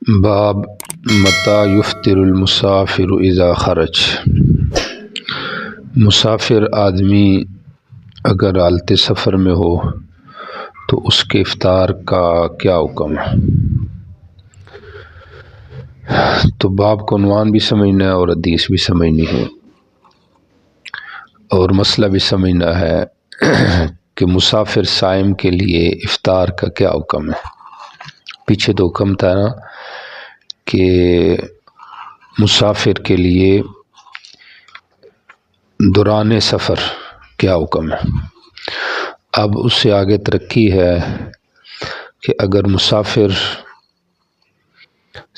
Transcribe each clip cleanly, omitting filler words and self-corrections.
باب متى یفطر المسافر اذا خرج۔ مسافر آدمی اگر حالت سفر میں ہو تو اس کے افطار کا کیا حکم ہے؟ تو باب کو عنوان بھی سمجھنا ہے اور حدیث بھی سمجھنی ہے اور مسئلہ بھی سمجھنا ہے کہ مسافر صائم کے لیے افطار کا کیا حکم ہے۔ پیچھے تو حکم تھا نا کہ مسافر کے لیے دوران سفر کیا حکم ہے۔ اب اس سے آگے ترقی ہے کہ اگر مسافر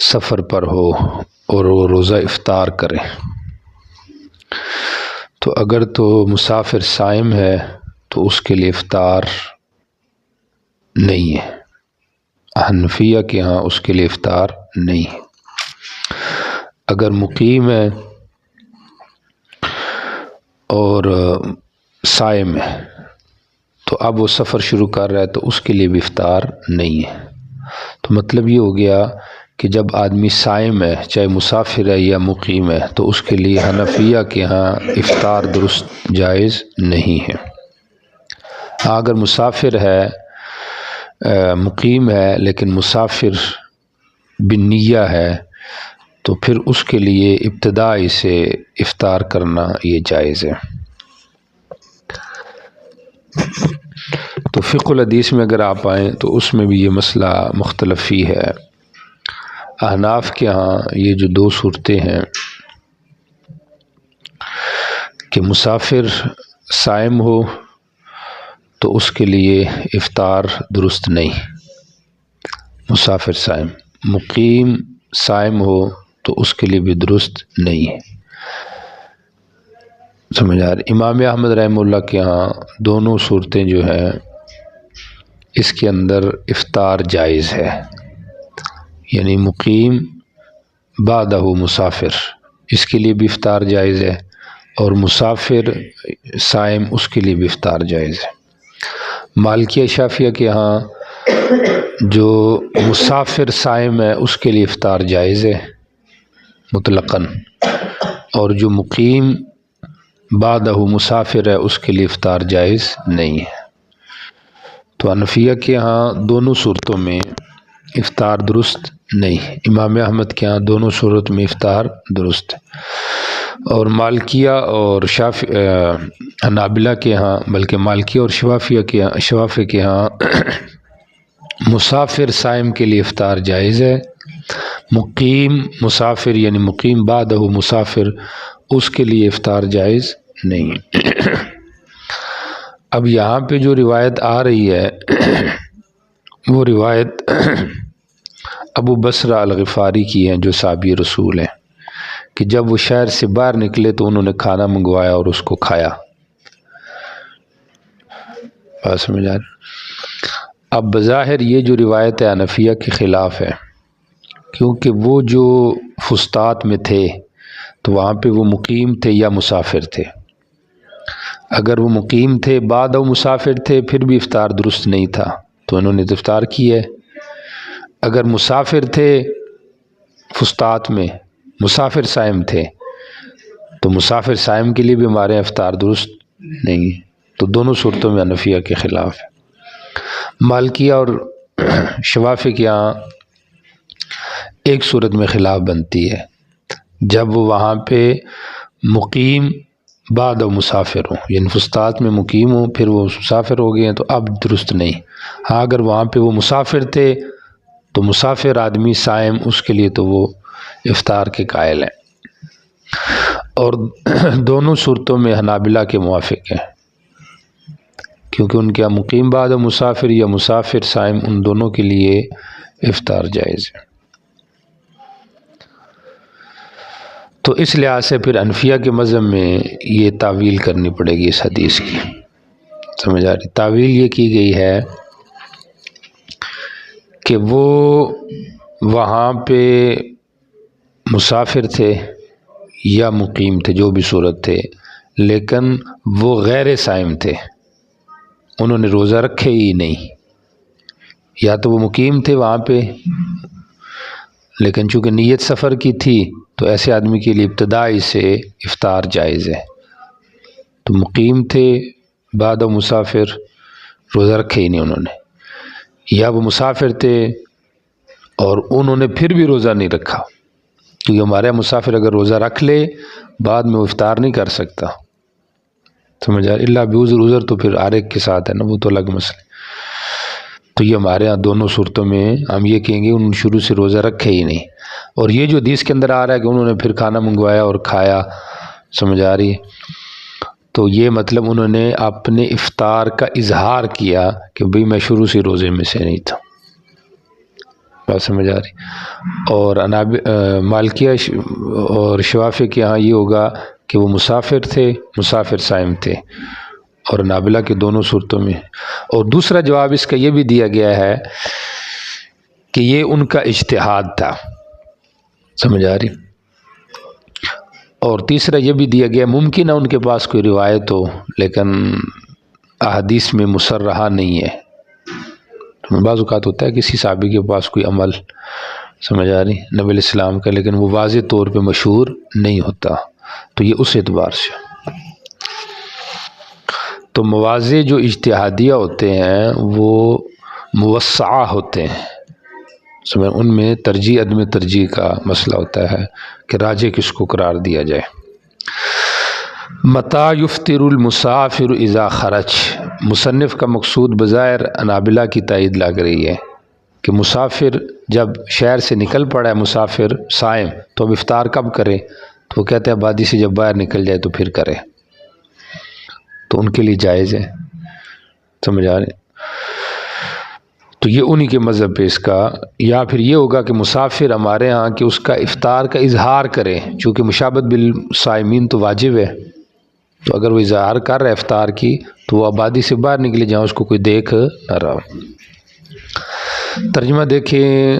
سفر پر ہو اور وہ روزہ افطار کرے تو اگر تو مسافر صائم ہے تو اس کے لیے افطار نہیں ہے۔ حنفیہ کے ہاں اس کے لیے افطار نہیں ہے۔ اگر مقیم ہے اور صائم ہے تو اب وہ سفر شروع کر رہا ہے تو اس کے لیے بھی افطار نہیں ہے۔ تو مطلب یہ ہو گیا کہ جب آدمی صائم ہے چاہے مسافر ہے یا مقیم ہے تو اس کے لیے حنفیہ کے ہاں افطار درست جائز نہیں ہے۔ اگر مسافر ہے مقیم ہے لیکن مسافر بالنیہ ہے تو پھر اس کے لیے ابتدائی سے افطار کرنا یہ جائز ہے۔ تو فقہ الحدیث میں اگر آپ آئیں تو اس میں بھی یہ مسئلہ مختلف ہی ہے۔ احناف کے ہاں یہ جو دو صورتیں ہیں کہ مسافر صائم ہو تو اس کے لیے افطار درست نہیں، مسافر صائم، مقیم صائم ہو تو اس کے لیے بھی درست نہیں ہے۔ سمجھ آ رہی؟ امام احمد رحمہ اللہ کے ہاں دونوں صورتیں جو ہیں اس کے اندر افطار جائز ہے، یعنی مقیم بعدہ مسافر اس کے لیے بھی افطار جائز ہے اور مسافر صائم اس کے لیے بھی افطار جائز ہے۔ مالکیہ شافعیہ کے ہاں جو مسافر صائم ہے اس کے لیے افطار جائز ہے مطلقاً، اور جو مقیم بعدہ مسافر ہے اس کے لیے افطار جائز نہیں ہے۔ تو حنفیہ کے ہاں دونوں صورتوں میں افطار درست نہیں، امام احمد کے ہاں دونوں صورت میں افطار درست ہے، اور مالکیہ اور حنابلہ کے ہاں بلکہ مالکیہ اور شوافیہ کے ہاں مسافر صائم کے لیے افطار جائز ہے، مقیم مسافر یعنی مقیم بعدہ مسافر اس کے لیے افطار جائز نہیں۔ اب یہاں پہ جو روایت آ رہی ہے وہ روایت ابو بصرہ الغفاری کی ہے جو صحابی رسول ہیں کہ جب وہ شہر سے باہر نکلے تو انہوں نے کھانا منگوایا اور اس کو کھایا۔ بات سمجھ آ رہی؟ اب بظاہر یہ جو روایت ہے حنفیہ کے خلاف ہے، کیونکہ وہ جو فسطاط میں تھے تو وہاں پہ وہ مقیم تھے یا مسافر تھے۔ اگر وہ مقیم تھے بعد وہ مسافر تھے پھر بھی افطار درست نہیں تھا تو انہوں نے افطار کی ہے۔ اگر مسافر تھے فسطاط میں، مسافر صائم تھے تو مسافر صائم کے لیے بھی ہمارے افطار درست نہیں، تو دونوں صورتوں میں حنفیہ کے خلاف ہے۔ مالکیہ اور شوافی کے یہاں ایک صورت میں خلاف بنتی ہے، جب وہ وہاں پہ مقیم بعد و مسافر ہوں، یعنی فسطاط میں مقیم ہوں پھر وہ مسافر ہو گئے ہیں تو اب درست نہیں۔ ہاں اگر وہاں پہ وہ مسافر تھے تو مسافر آدمی صائم اس کے لیے تو وہ افطار کے قائل ہیں، اور دونوں صورتوں میں حنابلہ کے موافق ہیں کیونکہ ان کے یہاں مقیم بعد و مسافر یا مسافر صائم ان دونوں کے لیے افطار جائز ہے۔ تو اس لحاظ سے پھر حنفیہ کے مذہب میں یہ تعویل کرنی پڑے گی اس حدیث کی۔ سمجھ آ رہی؟ تعویل یہ کی گئی ہے کہ وہ وہاں پہ مسافر تھے یا مقیم تھے جو بھی صورت تھے، لیکن وہ غیر صائم تھے، انہوں نے روزہ رکھے ہی نہیں، یا تو وہ مقیم تھے وہاں پہ لیکن چونکہ نیت سفر کی تھی تو ایسے آدمی کے لیے ابتدائی سے افطار جائز ہے۔ تو مقیم تھے، بعد مسافر، روزہ رکھے ہی نہیں انہوں نے، یا وہ مسافر تھے اور انہوں نے پھر بھی روزہ نہیں رکھا، کیونکہ ہمارے مسافر اگر روزہ رکھ لے بعد میں وہ افطار نہیں کر سکتا، سمجھا، اللہ بعذر، عذر تو پھر ہر ایک کے ساتھ ہے نا، وہ تو الگ مسئلہ۔ تو یہ ہمارے ہاں دونوں صورتوں میں ہم یہ کہیں گے انہوں نے شروع سے روزہ رکھے ہی نہیں۔ اور یہ جو حدیث کے اندر آ رہا ہے کہ انہوں نے پھر کھانا منگوایا اور کھایا، سمجھ آ رہی، تو یہ مطلب انہوں نے اپنے افطار کا اظہار کیا کہ بھئی میں شروع سے روزے میں سے نہیں تھا، بات سمجھ آ رہی۔ اور مالکیہ اور شوافی کے ہاں یہ ہوگا کہ وہ مسافر تھے، مسافر صائم تھے، اور حنابلہ کے دونوں صورتوں میں۔ اور دوسرا جواب اس کا یہ بھی دیا گیا ہے کہ یہ ان کا اجتہاد تھا، سمجھ آ رہی۔ اور تیسرا یہ بھی دیا گیا ممکن ہے ان کے پاس کوئی روایت ہو لیکن احادیث میں مصرحہ نہیں ہے۔ بعض اوقات ہوتا ہے کسی صحابی کے پاس کوئی عمل، سمجھ آ رہی، نبی علیہ السلام کا، لیکن وہ واضح طور پہ مشہور نہیں ہوتا، تو یہ اس اعتبار سے۔ تو مواضع جو اجتہادیہ ہوتے ہیں وہ موسعہ ہوتے ہیں، سمجھ، ان میں ترجیح عدم ترجیح کا مسئلہ ہوتا ہے کہ راجح کس کو قرار دیا جائے۔ متى یفطر المسافر اذا خرج، مصنف کا مقصود بظاہر حنابلہ کی تائید لگ رہی ہے کہ مسافر جب شہر سے نکل پڑا ہے، مسافر صائم، تو اب افطار کب کرے؟ تو وہ کہتے ہیں آبادی سے جب باہر نکل جائے تو پھر کرے، تو ان کے لیے جائز ہے، سمجھ آ رہے۔ تو یہ انہی کے مذہب پہ اس کا، یا پھر یہ ہوگا کہ مسافر ہمارے ہاں کہ اس کا افطار کا اظہار کرے، چونکہ مشابہت بالصائمین تو واجب ہے، تو اگر وہ اظہار کر رہا ہے افطار کی تو وہ آبادی سے باہر نکلے جہاں اس کو کوئی دیکھ نہ رہا۔ ترجمہ دیکھیں،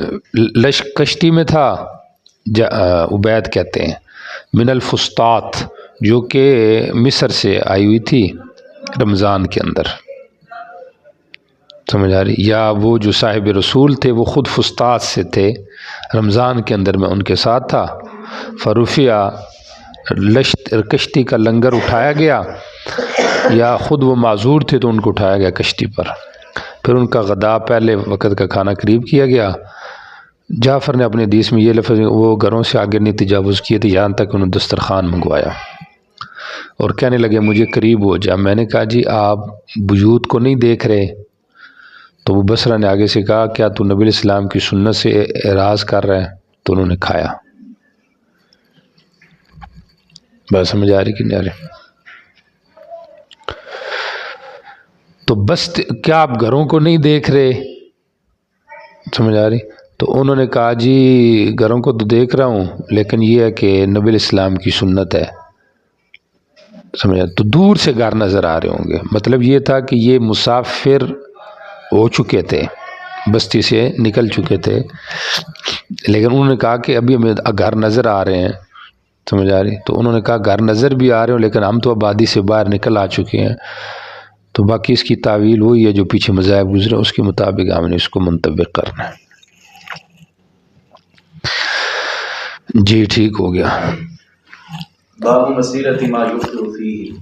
کشتی میں تھا، عبید کہتے ہیں، من الفسطاط، جو کہ مصر سے آئی ہوئی تھی رمضان کے اندر، سمجھ آ رہی، یا وہ جو صاحب رسول تھے وہ خود فسطاط سے تھے، رمضان کے اندر میں ان کے ساتھ تھا، فرفیہ، کشتی کا لنگر اٹھایا گیا، یا خود وہ معذور تھے تو ان کو اٹھایا گیا کشتی پر، پھر ان کا غدا، پہلے وقت کا کھانا قریب کیا گیا۔ جعفر نے اپنے حدیث میں یہ لفظ، وہ گھروں سے آگے نہیں تجاوز کیے تھے یہاں تک انہوں نے دسترخوان منگوایا، اور کہنے لگے مجھے قریب ہو جا۔ میں نے کہا جی آپ بیوت کو نہیں دیکھ رہے؟ تو وہ بصرہ نے آگے سے کہا کیا تو نبی علیہ السلام کی سنت سے اعراض کر رہا ہے؟ تو انہوں نے کھایا۔ بات سمجھ آ رہی کہ نہیں آ رہی؟ تو بس کیا آپ گھروں کو نہیں دیکھ رہے؟ سمجھ آ رہی؟ تو انہوں نے کہا جی گھروں کو تو دیکھ رہا ہوں لیکن یہ ہے کہ نبی علیہ السلام کی سنت ہے، سمجھا۔ تو دور سے گھر نظر آ رہے ہوں گے، مطلب یہ تھا کہ یہ مسافر ہو چکے تھے، بستی سے نکل چکے تھے، لیکن انہوں نے کہا کہ ابھی ہمیں گھر نظر آ رہے ہیں، سمجھ آ رہی؟ تو انہوں نے کہا گھر نظر بھی آ رہے ہوں لیکن ہم تو آبادی سے باہر نکل آ چکے ہیں، تو باقی اس کی تعویل وہی ہے جو پیچھے مذاہب گزرے، اس کے مطابق ہم نے اس کو منطبق کرنا ہے۔ جی ٹھیک ہو گیا۔ باب مسیرۃ ما یفطر فیہ،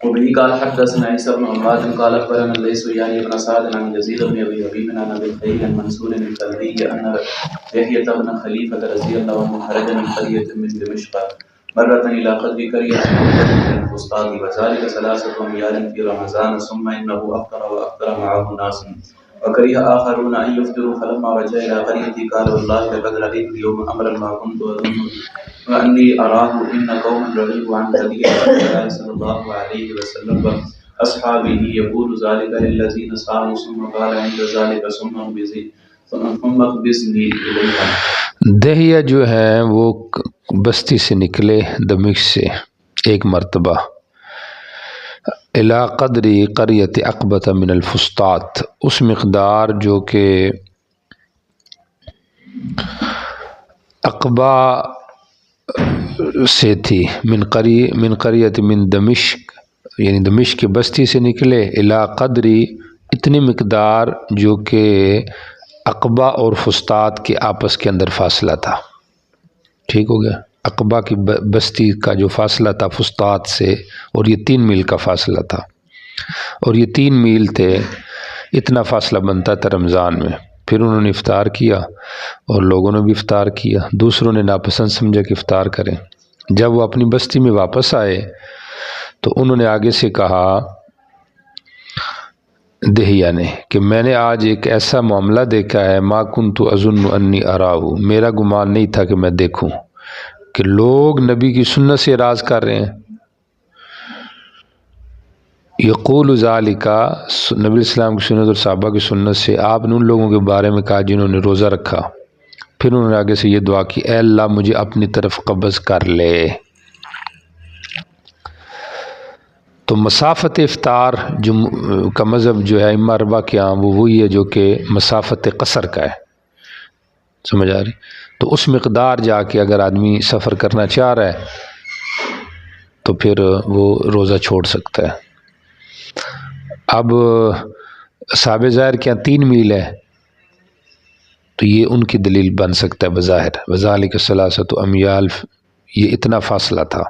وبه قال حدثنا عیسی بن عماد قال اخبرنا الليث يعني ابن سعد عن يزيد بن ابي حبيب عن ابي الخير عن منصور الكلبي ان يحيى بن خليفة رضي الله عنه خرج من قرية من دمشق مرة إلى قدر قرية من الفسطاط وذلك 3 أميال في رمضان ثم إنه أفطر وأفطر معه ناس وكره آخرون أن يفطروا فلما رجع إلى قريته قال والله لقد رأيت اليوم أمرا ما كنت أظن وأني أراه إن قوما رغبوا عن هدي رسول الله صلى الله عليه وسلم وأصحابه يقول ذلك للذين صاموا ثم قال عند ذلك ثم اقبضني إليها۔ دہیہ جو ہے وہ بستی سے نکلے دمشق سے ایک مرتبہ، الی قدر قریۃ عقبۃ من الفسطاط، اس مقدار جو کہ عقبہ سے تھی، من قریۃ من دمشق، یعنی دمشق کے بستی سے نکلے، الی قدر اتنی مقدار جو کہ عقبہ اور فسطاط کے آپس کے اندر فاصلہ تھا، ٹھیک ہو گیا، عقبہ کی بستی کا جو فاصلہ تھا فسطاط سے، اور یہ 3 میل کا فاصلہ تھا، اور یہ 3 میل تھے، اتنا فاصلہ بنتا تھا رمضان میں۔ پھر انہوں نے افطار کیا اور لوگوں نے بھی افطار کیا، دوسروں نے ناپسند سمجھا کہ افطار کریں۔ جب وہ اپنی بستی میں واپس آئے تو انہوں نے آگے سے کہا دہیہ نے کہ میں نے آج ایک ایسا معاملہ دیکھا ہے، ما کنت اظن انی اراہ، میرا گمان نہیں تھا کہ میں دیکھوں کہ لوگ نبی کی سنت سے اعراض کر رہے ہیں۔ یقول ذالک، نبی علیہ السلام کی سنت اور صحابہ کی سنت سے آپ نے ان لوگوں کے بارے میں کہا جنہوں نے روزہ رکھا۔ پھر انہوں نے آگے سے یہ دعا کی، اے اللہ مجھے اپنی طرف قبض کر لے۔ تو مسافت افطار کا مذہب جو ہے ائمہ اربعہ کے ہاں وہ وہی ہے جو کہ مسافت قصر کا ہے، سمجھ آ رہی؟ تو اس مقدار جا کے اگر آدمی سفر کرنا چاہ رہا ہے تو پھر وہ روزہ چھوڑ سکتا ہے۔ اب صحابہ ظاہر کے یہاں 3 میل ہے تو یہ ان کی دلیل بن سکتا ہے بظاہر، وذالک ثلاثۃ امیال، یہ اتنا فاصلہ تھا،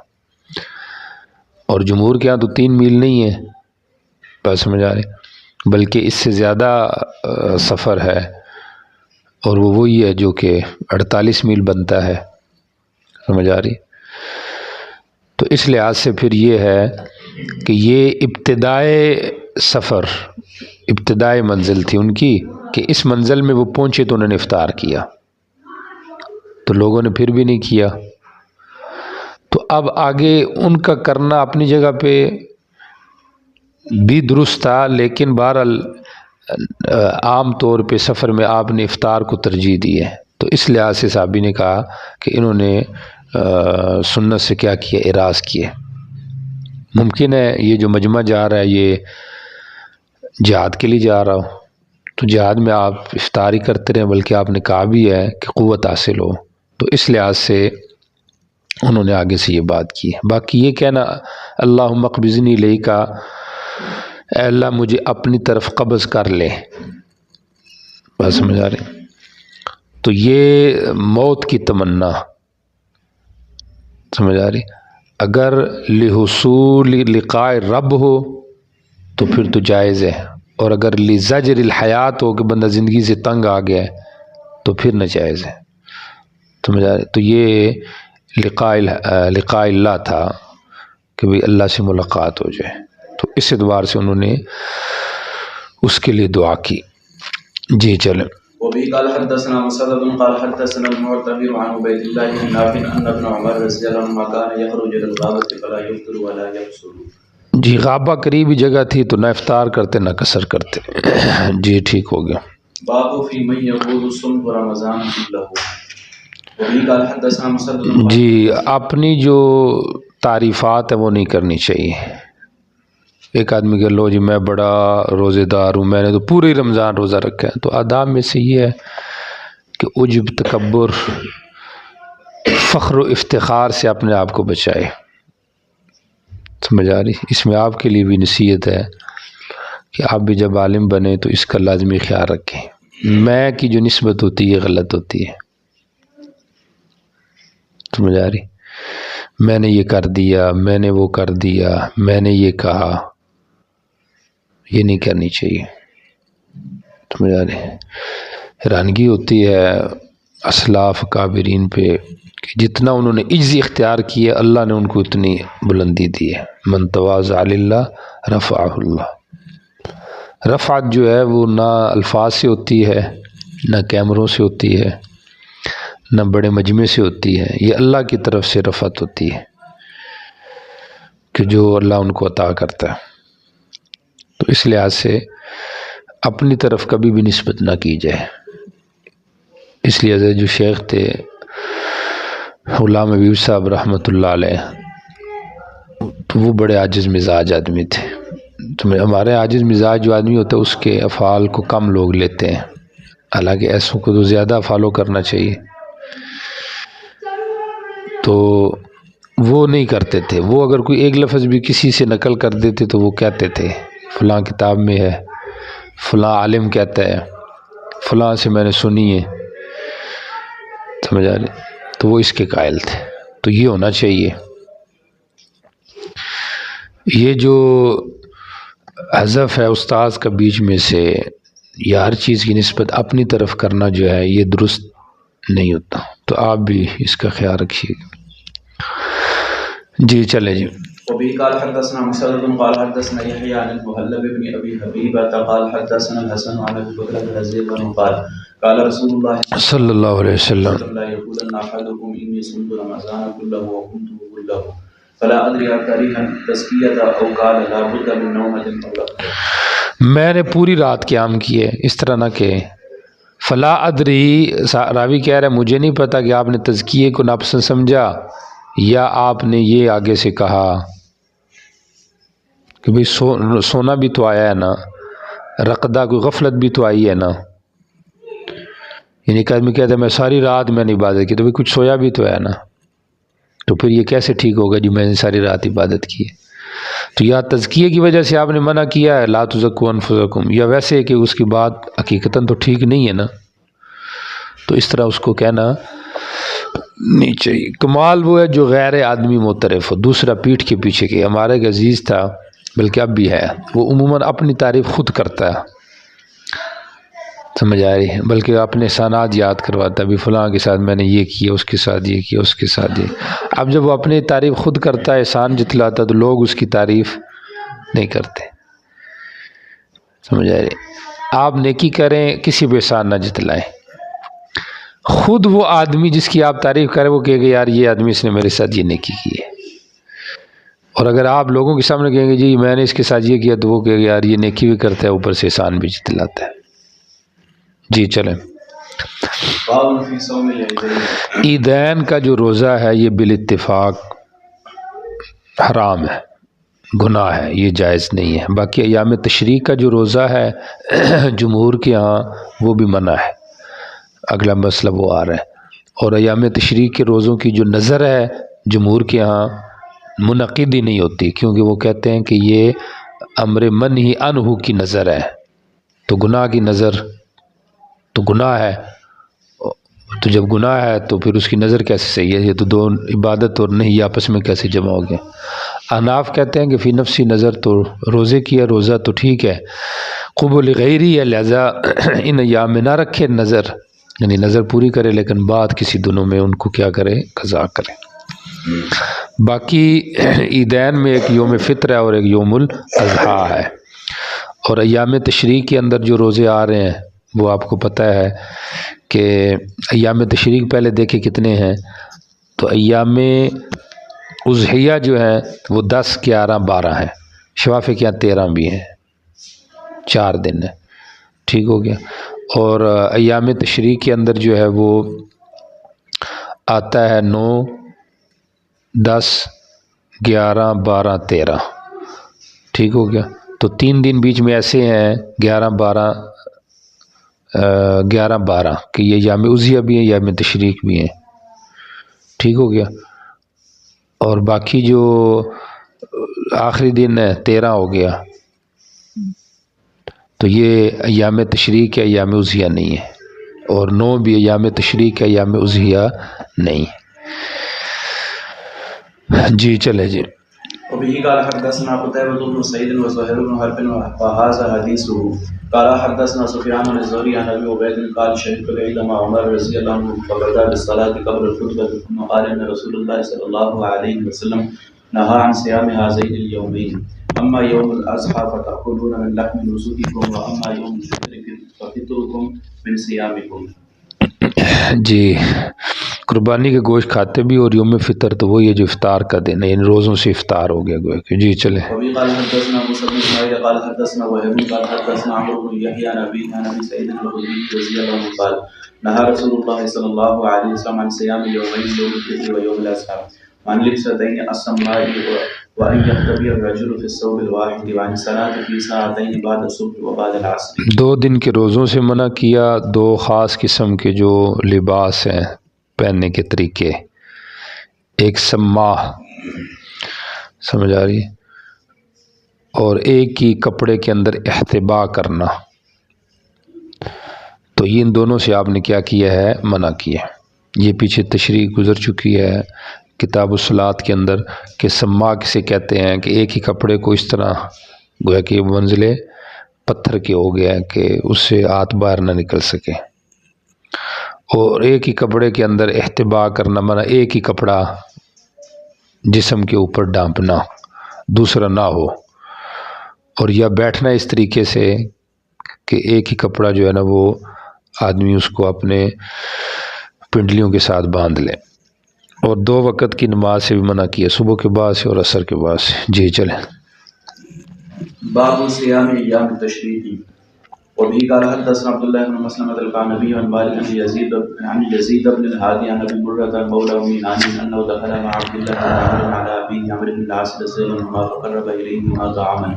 اور جمہور کے یہاں تو 3 میل نہیں ہے، بس سمجھ آ رہی، بلکہ اس سے زیادہ سفر ہے، اور وہ وہی ہے جو کہ 48 میل بنتا ہے، سمجھ آ رہی۔ تو اس لحاظ سے پھر یہ ہے کہ یہ ابتدائے سفر، ابتدائی منزل تھی ان کی، کہ اس منزل میں وہ پہنچے تو انہوں نے افطار کیا، تو لوگوں نے پھر بھی نہیں کیا۔ تو اب آگے ان کا کرنا اپنی جگہ پہ بھی درست تھا، لیکن بہرحال عام طور پہ سفر میں آپ نے افطار کو ترجیح دی ہے، تو اس لحاظ سے صحابی نے کہا کہ انہوں نے سنت سے کیا کیا، اعراض کیے۔ ممکن ہے یہ جو مجمع جا رہا ہے یہ جہاد کے لیے جا رہا ہو، تو جہاد میں آپ افطاری کرتے رہیں، بلکہ آپ نے کہا بھی ہے کہ قوت حاصل ہو، تو اس لحاظ سے انہوں نے آگے سے یہ بات کی۔ باقی یہ کہنا اللہم اقبضنی الیک، اے اللہ مجھے اپنی طرف قبض کر لے، بات سمجھ آ رہی، تو یہ موت کی تمنا، سمجھ آ رہی۔ اگر لحصول لقاء رب ہو تو پھر تو جائز ہے، اور اگر لزجر الحیات ہو کہ بندہ زندگی سے تنگ آ گیا ہے تو پھر ناجائز ہے، سمجھ آ رہی۔ تو یہ لقاء اللہ تھا کہ بھئی اللہ سے ملاقات ہو جائے، تو اس اعتبار سے انہوں نے اس کے لیے دعا کی۔ جی چلیں۔ وبه قال حدثنا مسدد قال حدثنا المعتمر عن عبيد الله بن نافع ان ابن عمر رضي الله عنهما كان يخرج الى الغابة فلا يفطر ولا يقصر۔ جی غابہ قریبی جگہ تھی تو نہ افطار کرتے نہ قصر کرتے۔ جی ٹھیک ہو گیا۔ باب فی من يقول صمت رمضان كله۔ وبه قال حدثنا مسدد جی اپنی جو تعریفات ہے وہ نہیں کرنی چاہیے۔ ایک آدمی کہ لو جی میں بڑا روزے دار ہوں، میں نے تو پورے رمضان روزہ رکھا ہے، تو آداب میں سے یہ ہے کہ عجب، تکبر، فخر و افتخار سے اپنے آپ کو بچائے، سمجھ آ رہی۔ اس میں آپ کے لیے بھی نصیحت ہے کہ آپ بھی جب عالم بنے تو اس کا لازمی خیال رکھیں۔ میں کی جو نسبت ہوتی ہے غلط ہوتی ہے، سمجھ آ رہی۔ میں نے یہ کر دیا، میں نے وہ کر دیا، میں نے یہ کہا، یہ نہیں کرنی چاہیے، سمجھ آ رہی۔ حیرانگی ہوتی ہے اسلاف کابرین پہ کہ جتنا انہوں نے عجز اختیار کی ہے اللہ نے ان کو اتنی بلندی دی ہے۔ من تواضع للہ رفعہ اللہ۔ رفعت جو ہے وہ نہ الفاظ سے ہوتی ہے، نہ کیمروں سے ہوتی ہے، نہ بڑے مجمع سے ہوتی ہے، یہ اللہ کی طرف سے رفعت ہوتی ہے کہ جو اللہ ان کو عطا کرتا ہے۔ تو اس لحاظ سے اپنی طرف کبھی بھی نسبت نہ کی جائے۔ اس لیے جو شیخ تھے غلام حبیب صاحب رحمۃ اللہ علیہ، تو وہ بڑے عاجز مزاج آدمی تھے۔ تو ہمارے عاجز مزاج جو آدمی ہوتا ہے اس کے افعال کو کم لوگ لیتے ہیں، حالانکہ ایسوں کو تو زیادہ فالو کرنا چاہیے۔ تو وہ نہیں کرتے تھے، وہ اگر کوئی ایک لفظ بھی کسی سے نقل کر دیتے تو وہ کہتے تھے فلاں کتاب میں ہے، فلاں عالم کہتا ہے، فلاں سے میں نے سنی ہے، سمجھ آ رہی، تو وہ اس کے قائل تھے۔ تو یہ ہونا چاہیے۔ یہ جو حذف ہے استاذ کا بیچ میں سے، یا ہر چیز کی نسبت اپنی طرف کرنا جو ہے، یہ درست نہیں ہوتا، تو آپ بھی اس کا خیال رکھیے گا۔ جی چلے جی۔ وبه قال حدثنا مسدد قال حدثنا يحيى عن المهلب بن ابي حبيبه قال حدثنا الحسن عن ابي بكر رضي الله عنه قال قال رسول الله صلی اللہ علیہ وسلم لا يقولن احدكم اني صمت رمضان كله وقمت كله فلا ادري اكره التزكيه او قال لا بد من نومه۔ میں نے پوری رات قیام کی ہے، اس طرح نہ کہ فلا ادری، راوی کہہ رہا ہے مجھے نہیں پتا کہ آپ نے تزکیے کو ناپسند سمجھا یا آپ نے یہ آگے سے کہا کہ بھئی سونا بھی تو آیا ہے نا، رقدہ کوئی غفلت بھی تو آئی ہے نا۔ یعنی ایک آدمی کہتا ہے میں ساری رات میں نے عبادت کی، تو بھئی کچھ سویا بھی تو ہے نا، تو پھر یہ کیسے ٹھیک ہوگا جو میں نے ساری رات عبادت کی ہے؟ تو یا تزکیے کی وجہ سے آپ نے منع کیا ہے لا تزکوا انفسکم، یا ویسے کہ اس کی بات حقیقتاً تو ٹھیک نہیں ہے نا، تو اس طرح اس کو کہنا نہیں چاہیے۔ کمال وہ ہے جو غیر آدمی معترف ہو، دوسرا پیٹھ کے پیچھے کہ ہمارا ایک عزیز تھا، بلکہ اب بھی ہے، وہ عموماً اپنی تعریف خود کرتا ہے، سمجھ آ رہی ہے، بلکہ اپنے احسانات یاد کرواتا ہے، بھی فلاں کے ساتھ میں نے یہ کیا، اس کے ساتھ یہ کیا، اس کے ساتھ یہ۔ اب جب وہ اپنی تعریف خود کرتا ہے، احسان جتلاتا ہے، تو لوگ اس کی تعریف نہیں کرتے، سمجھ آ رہی ہے۔ آپ نیکی کریں، کسی پہ احسان نہ جتلائیں، خود وہ آدمی جس کی آپ تعریف کریں وہ کہے گا یار یہ آدمی اس نے میرے ساتھ یہ نیکی کی ہے، اور اگر آپ لوگوں کے سامنے کہیں گے جی میں نے اس کے ساتھ یہ کیا، تو وہ کہے گا یار یہ نیکی بھی کرتا ہے اوپر سے احسان بھی جتلاتا ہے۔ جی چلیں۔ عیدین کا جو روزہ ہے یہ بالاتفاق حرام ہے، گناہ ہے، یہ جائز نہیں ہے۔ باقی ایام تشریق کا جو روزہ ہے جمہور کے ہاں وہ بھی منع ہے، اگلا مسئلہ وہ آ رہا ہے۔ اور ایام تشریق کے روزوں کی جو نظر ہے جمہور کے ہاں منعقد ہی نہیں ہوتی، کیونکہ وہ کہتے ہیں کہ یہ امر منہی عنہ کی نظر ہے، تو گناہ کی نظر تو گناہ ہے، تو جب گناہ ہے تو پھر اس کی نظر کیسے صحیح ہے؟ یہ تو دو عبادت اور نہیں آپس میں کیسے جمع ہو گئے؟ احناف کہتے ہیں کہ فی نفسی نظر تو روزے کی ہے، روزہ تو ٹھیک ہے، قبول غیری ہے، لہذا ان ایام میں نہ رکھے نظر، یعنی نظر پوری کرے لیکن بعد کسی دنوں میں ان کو کیا کرے؟ قضا کرے۔ باقی عیدین میں ایک یوم فطر ہے اور ایک یوم الاضحیٰ ہے، اور ایام تشریق کے اندر جو روزے آ رہے ہیں وہ آپ کو پتہ ہے کہ ایام تشریق پہلے دیکھے کتنے ہیں، تو ایام اضحیہ جو ہیں وہ 10، 11، 12 ہیں، شوافع کے یہاں 13 بھی ہیں، 4 دن ہے، ٹھیک ہو گیا۔ اور ایام تشریق کے اندر جو ہے وہ آتا ہے 9، 10، 11، 12، 13، ٹھیک ہو گیا۔ تو 3 دن بیچ میں ایسے ہیں 11، 12 کہ یہ ایام اضحیہ بھی ہیں، ایام تشریق بھی ہیں، ٹھیک ہو گیا۔ اور باقی جو آخری دن ہے 13 ہو گیا، تو یہ ایام تشریق ہے، ایام اضحیہ نہیں ہے، اور 9 بھی ایام تشریق ہے، ایام اضحیہ نہیں۔ جی چلے جی۔ وبه قال حدثنا قتيبة بن سعيد وزهير بن حرب وهذا حديثه قال حدثنا سفيان عن الزهري عن ابي عبيد قال شهدت العيد مع عمر رضي الله عنه فبدا بالصلاه قبل الخطبه ثم قال ان رسول الله صلى الله عليه وسلم نهى عن صيام هذين اليومين اما يوم الاضحى فتاكلون من لحم نسككم واما يوم الفطر ففطركم من صيامكم۔ جی، قربانی کے گوشت کھاتے بھی، اور یوم فطر تو وہ یہ جو افطار کا دن ہے، یعنی روزوں سے افطار ہو گیا گویا کہ۔ جی چلے۔ وبه قال حدثنا موسى بن اسماعيل قال حدثنا وهب قال حدثنا عمرو بن يحيى عن ابي سعيد الخدري رضي الله عنه قال نهى رسول الله صلى الله عليه وسلم عن صيام يومين يوم الفطر ويوم الاضحى وعن لبستين السماء وان يختبئ الرجل في الثوب الواحد وعن الصلاه في ساعتين بعد الصبح وبعد العصر۔ 2 دن کے روزوں سے منع کیا، 2 خاص قسم کے جو لباس ہیں پہننے کے طریقے، ایک سماح، سمجھ آ رہی ہے، اور ایک ہی کپڑے کے اندر احتباء کرنا۔ تو ان دونوں سے آپ نے کیا کیا ہے؟ منع کیا ہے۔ یہ پیچھے تشریح گزر چکی ہے کتاب الصلاۃ کے اندر کہ سما کسے کہتے ہیں کہ ایک ہی کپڑے کو اس طرح گویا کہ منزلے پتھر کے ہو گیا کہ اس سے ہاتھ باہر نہ نکل سکے، اور ایک ہی کپڑے کے اندر احتباء کرنا منع، ایک ہی کپڑا جسم کے اوپر ڈانپنا دوسرا نہ ہو، اور یا بیٹھنا اس طریقے سے کہ ایک ہی کپڑا جو ہے نا وہ آدمی اس کو اپنے پنڈلیوں کے ساتھ باندھ لے، اور 2 وقت کی نماز سے بھی منع کیا، صبح کے بعد سے اور عصر کے بعد سے۔ جی چلیں۔ باب صيام ايام التشريق وبه قال حدثنا عبد الله بن مسلمة القعنبي عن مالك عن يزيد بن الهادي عن ابي مرة مولى ام هاني انه دخل مع عبد الله بن عمرو على ابي عمرو بن العاص رضي الله عنهما فقرب اليهما طعاما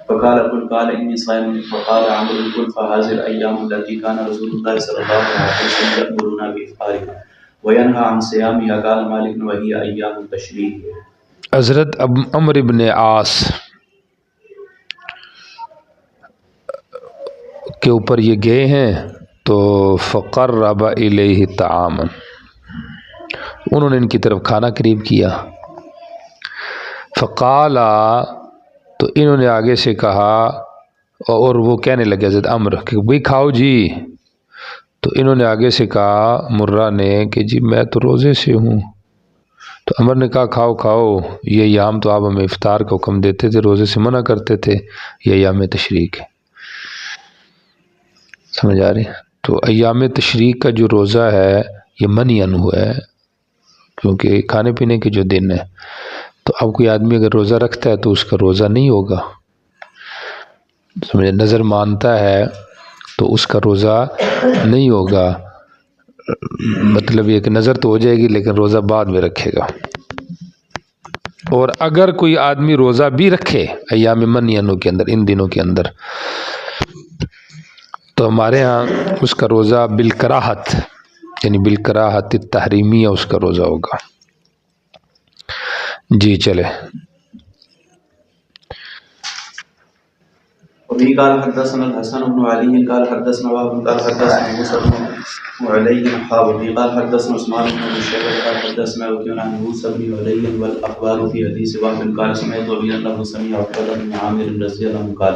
فقال كل، قال اني صائم، فقال عمرو كل، فهذه الايام التي كان رسول الله صلى الله عليه وسلم يأمرنا بافطارها وينهى عن صيامها، قال مالك وهي ايام التشريق۔ حضرت عمرو بن عاص کے اوپر یہ گئے ہیں تو فقرب الیہ طعاما، انہوں نے ان کی طرف کھانا قریب کیا، فقال، تو انہوں نے آگے سے کہا، اور وہ کہنے لگے حضرت عمر کہ بھئی کھاؤ جی، تو انہوں نے آگے سے کہا مرہ نے کہ جی میں تو روزے سے ہوں، تو عمر نے کہا کھاؤ کھاؤ، یہ ایام تو آپ ہمیں افطار کا حکم دیتے تھے، روزے سے منع کرتے تھے، یہ ایام تشریق ہے۔ سمجھ آ رہی؟ تو ایام تشریق کا جو روزہ ہے یہ منعن ہوا ہے، کیونکہ کھانے پینے کے جو دن ہے، تو اب کوئی آدمی اگر روزہ رکھتا ہے تو اس کا روزہ نہیں ہوگا، سمجھے، نظر مانتا ہے تو اس کا روزہ نہیں ہوگا، مطلب یہ کہ نظر تو ہو جائے گی لیکن روزہ بعد میں رکھے گا۔ اور اگر کوئی آدمی روزہ بھی رکھے ایام منعنوں کے اندر، ان دنوں کے اندر، تو ہمارے ہاں اس کا روزہ بالکراہت، یعنی بالکراہت التحریمیہ اس کا روزہ ہوگا۔ جی چلے۔ وبه قال حدثنا الحسن بن علي قال حدثنا وهب قال حدثنا موسى بن علي وبه قال حدثنا عثمان بن ابي شيبه قال حدثنا وكيع عن موسى بن علي والاخبار في حديث وهب قال سمعت ابي انه سمع عقبه بن عامر رضي الله عنه قال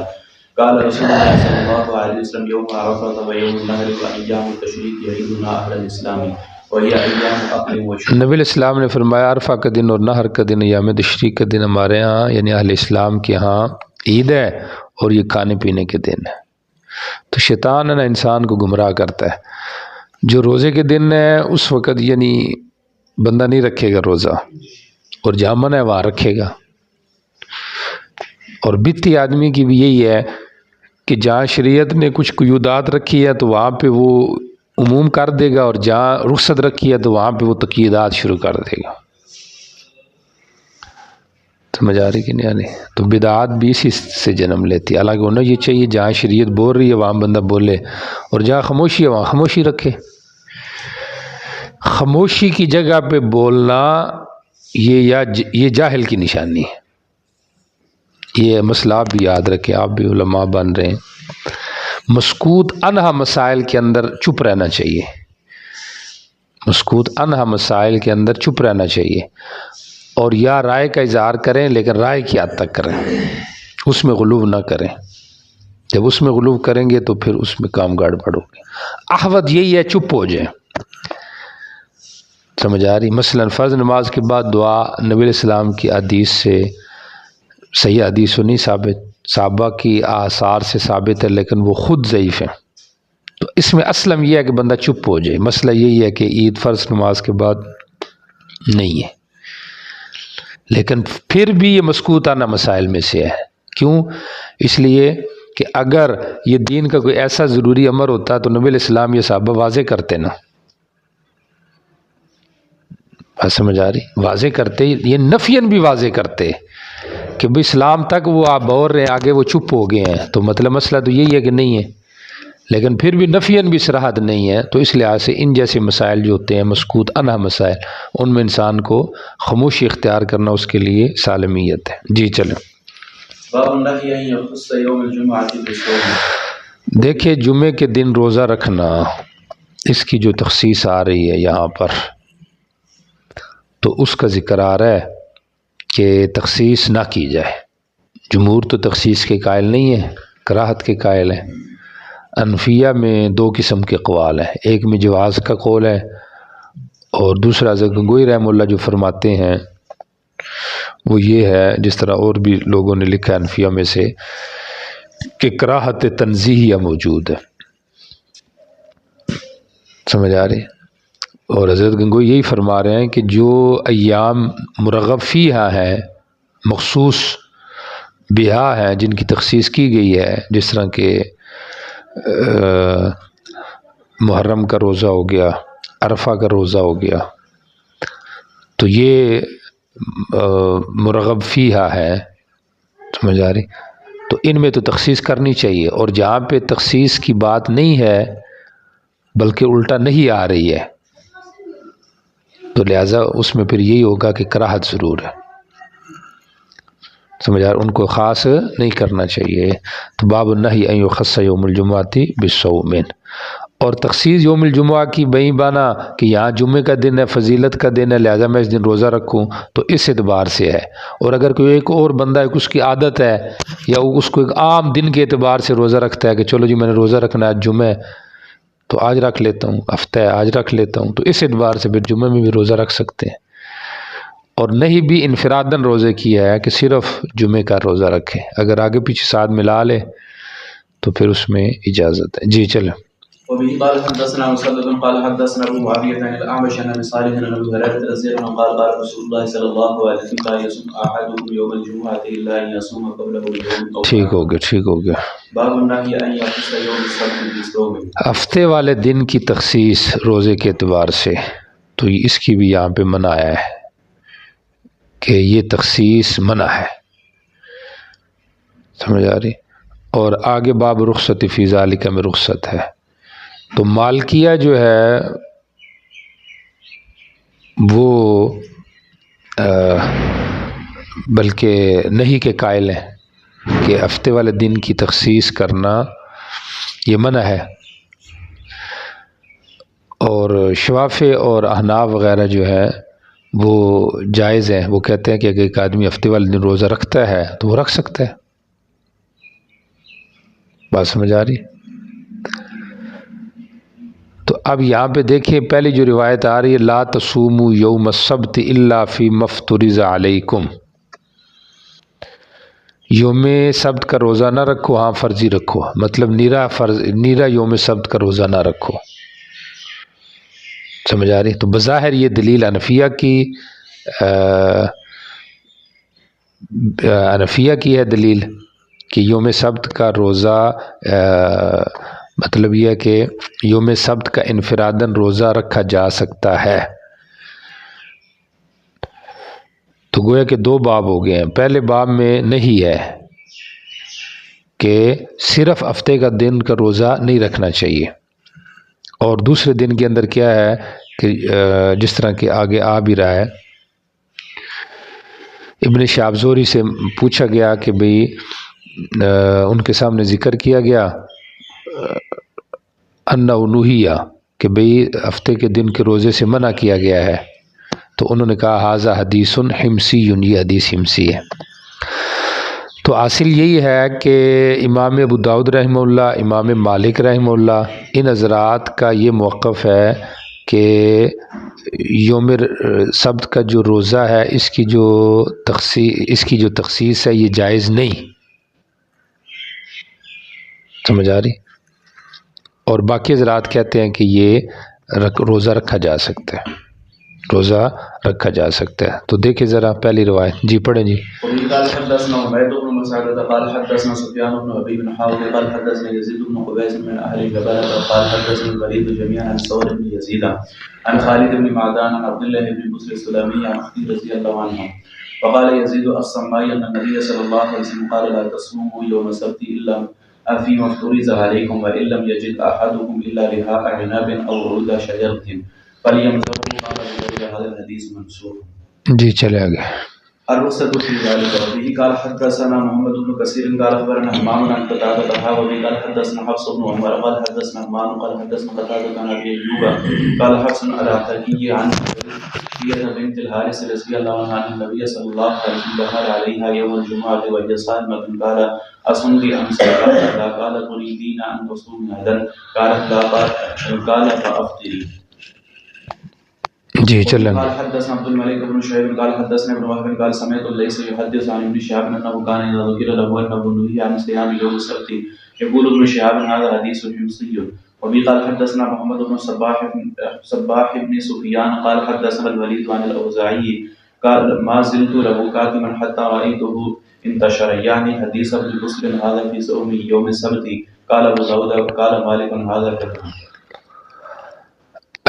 قال رسول الله صلى الله عليه وسلم يوم عرفه ويوم النحر وايام التشريق يعيدنا اهل الاسلام وهي ايام اكل وشرب۔ نبی علیہ السلام نے فرمایا عرفہ کا دن اور نحر کا دن، ایام تشریق کا دن ہمارے ہاں یعنی اہل اسلام کے ہاں عید ہے، اور یہ کھانے پینے کے دن ہے۔ تو شیطان ہے نا انسان کو گمراہ کرتا ہے، جو روزے کے دن ہے اس وقت یعنی بندہ نہیں رکھے گا روزہ، اور جہاں منع ہے وہاں رکھے گا، اور بدتی آدمی کی بھی یہی ہے کہ جہاں شریعت نے کچھ قیودات رکھی ہے تو وہاں پہ وہ عموم کر دے گا، اور جہاں رخصت رکھی ہے تو وہاں پہ وہ تقییدات شروع کر دے گا۔ سمجھ آ رہی کہ نہیں آ رہی؟ تو بدعات بھی اسی سے جنم لیتی ہے۔ حالانکہ ہونا یہ چاہیے جہاں شریعت بول رہی ہے وہاں بندہ بولے، اور جہاں خاموشی ہے وہاں خاموشی رکھے۔ خاموشی کی جگہ پہ بولنا یہ جاہل کی نشانی ہے۔ یہ مسئلہ آپ بھی یاد رکھیں، آپ بھی علماء بن رہے ہیں، مسکوت عنہا مسائل کے اندر چپ رہنا چاہیے، مسکوت عنہا مسائل کے اندر چپ رہنا چاہیے، اور یا رائے کا اظہار کریں لیکن رائے کی حد تک کریں، اس میں غلو نہ کریں۔ جب اس میں غلو کریں گے تو پھر اس میں کام گڑبڑ ہوگی۔ احوط یہی ہے چپ ہو جائیں۔ سمجھ آ رہی؟ مثلا فرض نماز کے بعد دعا نبی علیہ السلام کی حدیث سے، صحیح حدیث نہیں ثابت، صحابہ کی آثار سے ثابت ہے لیکن وہ خود ضعیف ہیں، تو اس میں اسلم یہ ہے کہ بندہ چپ ہو جائے۔ مسئلہ یہی ہے کہ عید فرض نماز کے بعد نہیں ہے، لیکن پھر بھی یہ مسکوتانہ مسائل میں سے ہے۔ کیوں؟ اس لیے کہ اگر یہ دین کا کوئی ایسا ضروری امر ہوتا تو نبی علیہ السلام یہ صحابہ واضح کرتے نا، سمجھ آ رہی؟ واضح کرتے، یہ نفین بھی واضح کرتے کہ بھئی اسلام تک وہ آپ بول رہے ہیں، آگے وہ چپ ہو گئے ہیں، تو مطلب مسئلہ تو یہی ہے کہ نہیں ہے، لیکن پھر بھی نفین بھی صراحت نہیں ہے۔ تو اس لحاظ سے ان جیسے مسائل جو ہوتے ہیں مسکوت عنہا مسائل، ان میں انسان کو خاموشی اختیار کرنا اس کے لیے سالمیت ہے۔ جی چلیں۔ باب النهي أن يخص يوم الجمعة بالصوم۔ دیکھیں جمعے کے دن روزہ رکھنا، اس کی جو تخصیص آ رہی ہے یہاں پر، تو اس کا ذکر آ رہا ہے کہ تخصیص نہ کی جائے۔ جمہور تو تخصیص کے قائل نہیں ہے، کراہت کے قائل ہیں۔ حنفیہ میں دو قسم کے اقوال ہیں، ایک میں جواز کا قول ہے، اور دوسرا حضرت گنگوئی رحمہ اللہ جو فرماتے ہیں وہ یہ ہے، جس طرح اور بھی لوگوں نے لکھا ہے حنفیہ میں سے، کہ کراہت تنزیہیہ موجود ہے۔ سمجھ آ رہی؟ اور حضرت گنگوئی یہی فرما رہے ہیں کہ جو ایام مرغب فیہا ہے، مخصوص بہا ہیں، جن کی تخصیص کی گئی ہے، جس طرح کہ محرم کا روزہ ہو گیا، عرفہ کا روزہ ہو گیا، تو یہ مرغب فیہا ہے۔ سمجھ آ رہی؟ تو ان میں تو تخصیص کرنی چاہیے، اور جہاں پہ تخصیص کی بات نہیں ہے بلکہ الٹا نہیں آ رہی ہے، تو لہٰذا اس میں پھر یہی ہوگا کہ کراہت ضرور ہے۔ سمجھ آ رہا؟ ان کو خاص نہیں کرنا چاہیے۔ تو باب النہی ان یخص یوم الجمعۃ بالصوم، اور تخصیص یوم الجمعہ کی بئی بانا کہ یہاں جمعے کا دن ہے، فضیلت کا دن ہے، لہٰذا میں اس دن روزہ رکھوں، تو اس اعتبار سے ہے۔ اور اگر کوئی ایک اور بندہ ہے، اس کی عادت ہے، یا اس کو ایک عام دن کے اعتبار سے روزہ رکھتا ہے کہ چلو جی میں نے روزہ رکھنا ہے، جمعہ ہے تو آج رکھ لیتا ہوں، ہفتہ ہے آج رکھ لیتا ہوں، تو اس اعتبار سے پھر جمعہ میں بھی روزہ رکھ سکتے ہیں۔ اور نہیں بھی انفراداً روزے کی ہے کہ صرف جمعے کا روزہ رکھے، اگر آگے پیچھے ساتھ ملا لے تو پھر اس میں اجازت ہے۔ جی چلیں۔ وبه قال حدثنا مسدد قال حدثنا ابو معاويه عن الاعمش عن ابي صالح عن ابي هريره رضي الله عنه قال قال رسول الله صلى الله عليه وسلم لا يصوم احدكم يوم الجمعه الا ان يصوم قبله يوم او ٹھیک ہو گیا، ٹھیک ہو گیا۔ باب النهي ان يخص يوم السبت بالصوم، ہفتے والے دن کی تخصیص روزے کے اعتبار سے، تو اس کی بھی یہاں پہ منع ہے کہ یہ تخصیص منع ہے۔ سمجھ آ رہی؟ اور آگے باب رخصت فی ذالک میں رخصت ہے۔ تو مالکیہ جو ہے وہ بلکہ نہیں کے قائل ہیں کہ ہفتے والے دن کی تخصیص کرنا یہ منع ہے، اور شوافع اور احناف وغیرہ جو ہے وہ جائز ہیں، وہ کہتے ہیں کہ اگر ایک آدمی ہفتے والے دن روزہ رکھتا ہے تو وہ رکھ سکتا ہے۔ بات سمجھ آ رہی؟ تو اب یہاں پہ دیکھیں، پہلی جو روایت آ رہی ہے لا تصوموا یوم السبت الا فیما افترض علیکم، یوم سبت کا روزہ نہ رکھو، ہاں فرضی رکھو، مطلب نیرا یوم سبت کا روزہ نہ رکھو۔ سمجھ آ رہی؟ تو بظاہر یہ دلیل حنفیہ کی ہے دلیل کہ یوم سبت کا روزہ، مطلب یہ ہے کہ یوم سبت کا انفراداً روزہ رکھا جا سکتا ہے۔ تو گویا کہ دو باب ہو گئے ہیں۔ پہلے باب میں نہیں ہے کہ صرف ہفتے کا دن کا روزہ نہیں رکھنا چاہیے، اور دوسرے دن کے اندر کیا ہے کہ جس طرح کہ آگے آ بھی رہا ہے، ابن شہاب زہری سے پوچھا گیا کہ بھئی ان کے سامنے ذکر کیا گیا انہ نہیہ کہ بھئی ہفتے کے دن کے روزے سے منع کیا گیا ہے، تو انہوں نے کہا ھذا حدیث حمسی، یہ حدیث حمسی ہے۔ تو حاصل یہی ہے کہ امام ابو داؤد رحمہ اللہ، امام مالک رحمہ اللہ، ان حضرات کا یہ موقف ہے کہ یوم سبت کا جو روزہ ہے اس کی جو تخصیص ہے یہ جائز نہیں۔ سمجھ آ رہی؟ اور باقی حضرات کہتے ہیں کہ یہ روزہ رکھا جا سکتا ہے، روزہ رکھا جا سکتا ہے۔ تو دیکھیں ذرا پہلی روایت، جی پڑھیں جی۔ قال حدثنا عبيد بن مسعود قال حدثنا سفيان بن ابي بن حاوي قال حدثنا يزيد بن قبيس من اهل جبل قال حدثنا الوليد جميعا عن ثور بن يزيد عن خالد بن معدان عن عبد الله بن بصر السلمي عن اختي رضي الله عنها وقال يزيد الصماء ان النبي صلى الله عليه وسلم قال لا تصوموا يوم السبت الا فيما افترض عليكم وان لم يجد احدكم الا رهاء عنب او عود شجره فليمسكوا قال هذا الحديث منسوخ۔ جی چلے آگے۔ الرخصة في ذلك. وبه قال حدثنا محمد بن كثير قال أخبرنا همام عن قتادة وبه قال حدثنا حفص بن عمر قال حدثنا همام قال حدثنا قتادة عن أبي أيوب قال حفص على تقي عن هي بنت الحارث رضي الله عنها أن النبي صلى الله عليه وسلم دخل عليها يوم الجمعة وهي صائمة قال أصومي أم صلاتك؟ قال تريدين أن تصومي غدا؟ قالت لا قال فأفطري. جی چلیں. قال حدثنا عبد الملك بن شعيب قال حدثنا ابن وهب قال سمعت ليس يحدث عن ابن شهاب انه كان اذا ذكر له انه نهي عن صيام يوم السبت يقول ابن شهاب هذا حديث حمصي. وبه قال حدثنا محمد بن صباح بن سفيان قال حدثنا الوليد عن الاوزاعي قال ما زلت له كاتما حتى رايته انتشر يعني حديث ابن مسلم هذا في صوم يوم السبت. قال ابو داود قال مالك هذا كذب.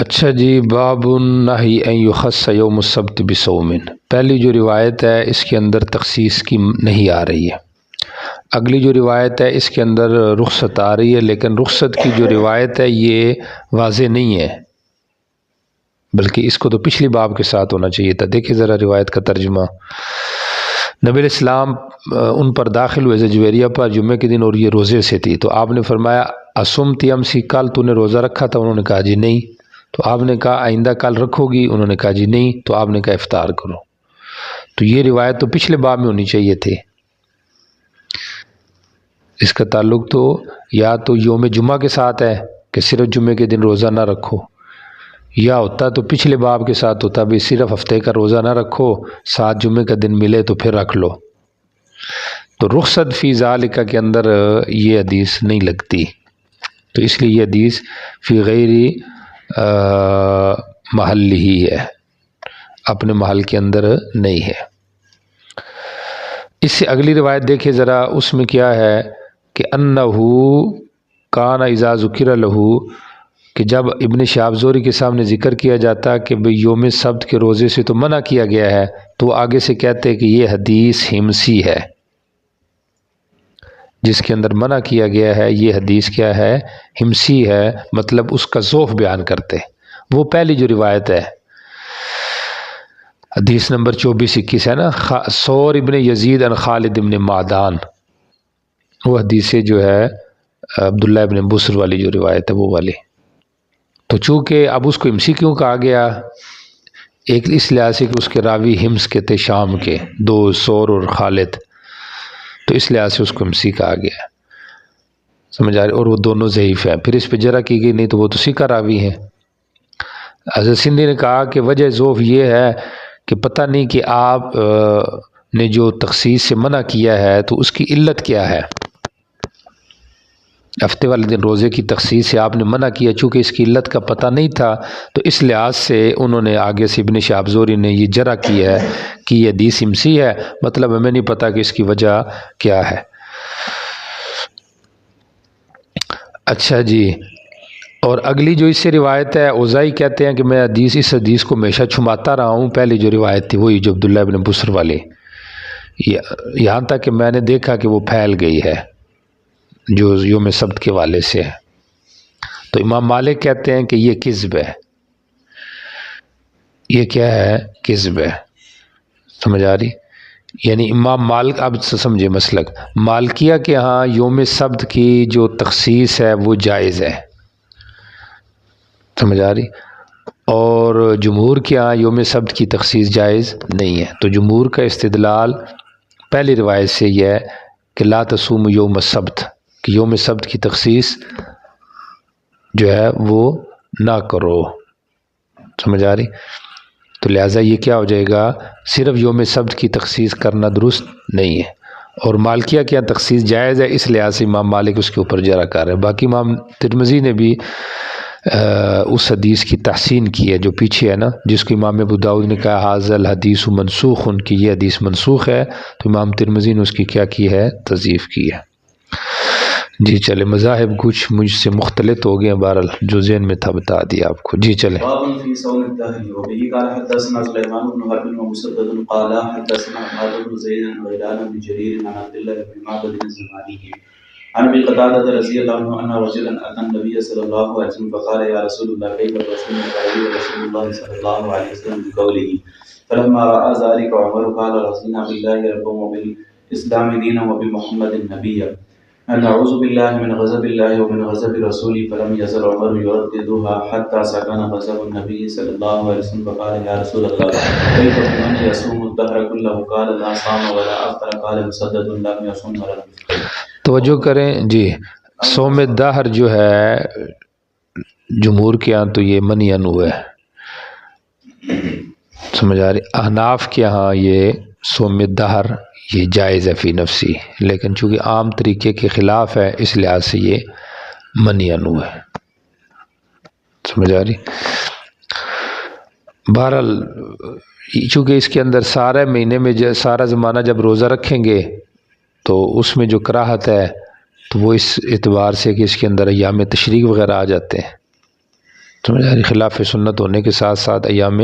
اچھا جی، باب النہی ان یخص یوم السبت بصوم. پہلی جو روایت ہے اس کے اندر تخصیص کی نہیں آ رہی ہے. اگلی جو روایت ہے اس کے اندر رخصت آ رہی ہے، لیکن رخصت کی جو روایت ہے یہ واضح نہیں ہے، بلکہ اس کو تو پچھلی باب کے ساتھ ہونا چاہیے تھا. دیکھیں ذرا روایت کا ترجمہ. نبی علیہ السلام ان پر داخل ہوئے زجویریہ پر جمعے کے دن، اور یہ روزے سے تھی. تو آپ نے فرمایا اسمتی امسی، کل تو نے روزہ رکھا تھا؟ انہوں نے کہا جی نہیں. تو آپ نے کہا آئندہ کل رکھو گی؟ انہوں نے کہا جی نہیں. تو آپ نے کہا افطار کرو. تو یہ روایت تو پچھلے باب میں ہونی چاہیے تھی. اس کا تعلق تو یا تو یوم جمعہ کے ساتھ ہے کہ صرف جمعے کے دن روزہ نہ رکھو، یا ہوتا تو پچھلے باب کے ساتھ ہوتا بھی صرف ہفتے کا روزہ نہ رکھو، ساتھ جمعے کا دن ملے تو پھر رکھ لو. تو رخصت فی ذالک کے اندر یہ حدیث نہیں لگتی، تو اس لیے یہ حدیث فی غیری محل ہی ہے، اپنے محل کے اندر نہیں ہے. اس سے اگلی روایت دیکھیں ذرا، اس میں کیا ہے کہ انہو کان اذا ذکر لہو، کہ جب ابن شہاب زہری کے سامنے ذکر کیا جاتا کہ بھئی یوم سبت کے روزے سے تو منع کیا گیا ہے، تو وہ آگے سے کہتے کہ یہ حدیث ہمسی ہے، جس کے اندر منع کیا گیا ہے یہ حدیث کیا ہے؟ ہمسی ہے. مطلب اس کا ضعف بیان کرتے. وہ پہلی جو روایت ہے حدیث نمبر 2421 ہے نا، ثور ابن یزید عن خالد ابن معدان، وہ حدیث جو ہے عبداللہ ابن بصر والی جو روایت ہے وہ والی. تو چونکہ اب اس کو ہمسی کیوں کہا گیا؟ ایک اس لحاظ سے کہ اس کے راوی ہمس کے تھے، شام کے دو، ثور اور خالد، تو اس لحاظ سے اس کو ہمسی کہا گیا. سمجھ آ رہی؟ اور وہ دونوں ضعیف ہیں. پھر اس پہ جرح کی گئی، نہیں تو وہ تو ثقہ راوی ہیں. حضرت سندھی نے کہا کہ وجہ ضعف یہ ہے کہ پتہ نہیں کہ آپ نے جو تخصیص سے منع کیا ہے تو اس کی علت کیا ہے. ہفتے والے دن روزے کی تخصیص سے آپ نے منع کیا، چونکہ اس کی علت کا پتہ نہیں تھا، تو اس لحاظ سے انہوں نے آگے سے ابن شہاب زہری نے یہ جرح کی ہے کہ یہ حدیث ہمسی ہے. مطلب ہمیں نہیں پتہ کہ اس کی وجہ کیا ہے. اچھا جی، اور اگلی جو اس سے روایت ہے، اوزائی کہتے ہیں کہ میں اس حدیث کو ہمیشہ چھماتا رہا ہوں. پہلی جو روایت تھی وہی جو عبداللہ ابن بصر والی، یہاں تک کہ میں نے دیکھا کہ وہ پھیل گئی ہے جو یوم سبت کے والے سے ہے. تو امام مالک کہتے ہیں کہ یہ کذب ہے. یہ کیا ہے؟ کذب ہے. سمجھ آ رہی؟ یعنی امام مالک، اب سمجھے مسلک مالکیہ کے ہاں یوم سبت کی جو تخصیص ہے وہ جائز ہے. سمجھ آ رہی؟ اور جمہور کے ہاں یوم سبت کی تخصیص جائز نہیں ہے. تو جمہور کا استدلال پہلی روایت سے یہ ہے کہ لا تصوم یوم السبت، کہ یوم سبت کی تخصیص جو ہے وہ نہ کرو. سمجھ آ رہی؟ تو لہٰذا یہ کیا ہو جائے گا؟ صرف یوم سبت کی تخصیص کرنا درست نہیں ہے. اور مالکیہ کے یہاں تخصیص جائز ہے، اس لحاظ سے امام مالک اس کے اوپر جرح کر رہے ہیں. باقی امام ترمذی نے بھی اس حدیث کی تحسین کی ہے جو پیچھے ہے نا، جس کو امام ابو داؤد نے کہا حاذا الحدیث منسوخ، ان کی یہ حدیث منسوخ ہے، تو امام ترمذی نے اس کی کیا کی ہے؟ تضعیف کی ہے. جی چلے، مذاہب کچھ مجھ سے مختلف ہو گئے ہیں، بہرحال جو ذہن میں تھا بتا دیا آپ کو. جی چلے. باب في صوم الدهر. وبه قال حدثنا سليمان بن حرب ومسدد قال حدثنا عماد بن زيد عن غيلان بن جرير عن عبد الله بن معبد الزماني عن ابي قتادة رضي الله عنه ان رجلا اتى النبي صلى الله عليه وسلم فقال يا رسول الله كيف تصوم؟ قال رسول الله صلى الله عليه وسلم بقوله فلما رأى ذلك عمر قال رضينا بالله ربا وبالإسلام دينا وبمحمد نبيا نعوذ بالله من غضب الله ومن غضب رسوله فلم يزل عمر يرددها حتى سكن غضب النبي صلى الله عليه وسلم فقال يا رسول الله كيف بمن يصوم الدهر كله قال لا صام ولا أفطر قال مسدد لم يصم ولا يفطر. توجہ کریں جی، صوم دہر جو ہے جمہور کے ہاں تو یہ منعن ہوا ہے، سمجھ آ رہی. احناف کے ہاں یہ صوم دہر یہ جائز ہے فی نفسی، لیکن چونکہ عام طریقے کے خلاف ہے اس لحاظ سے یہ منعن ہوا ہے، سمجھ آ رہی. بہرحال چونکہ اس کے اندر سارے مہینے میں سارا زمانہ جب روزہ رکھیں گے تو اس میں جو کراہت ہے تو وہ اس اعتبار سے کہ اس کے اندر ایام تشریق وغیرہ آ جاتے ہیں، سمجھ آ رہی. خلاف سنت ہونے کے ساتھ ساتھ ایام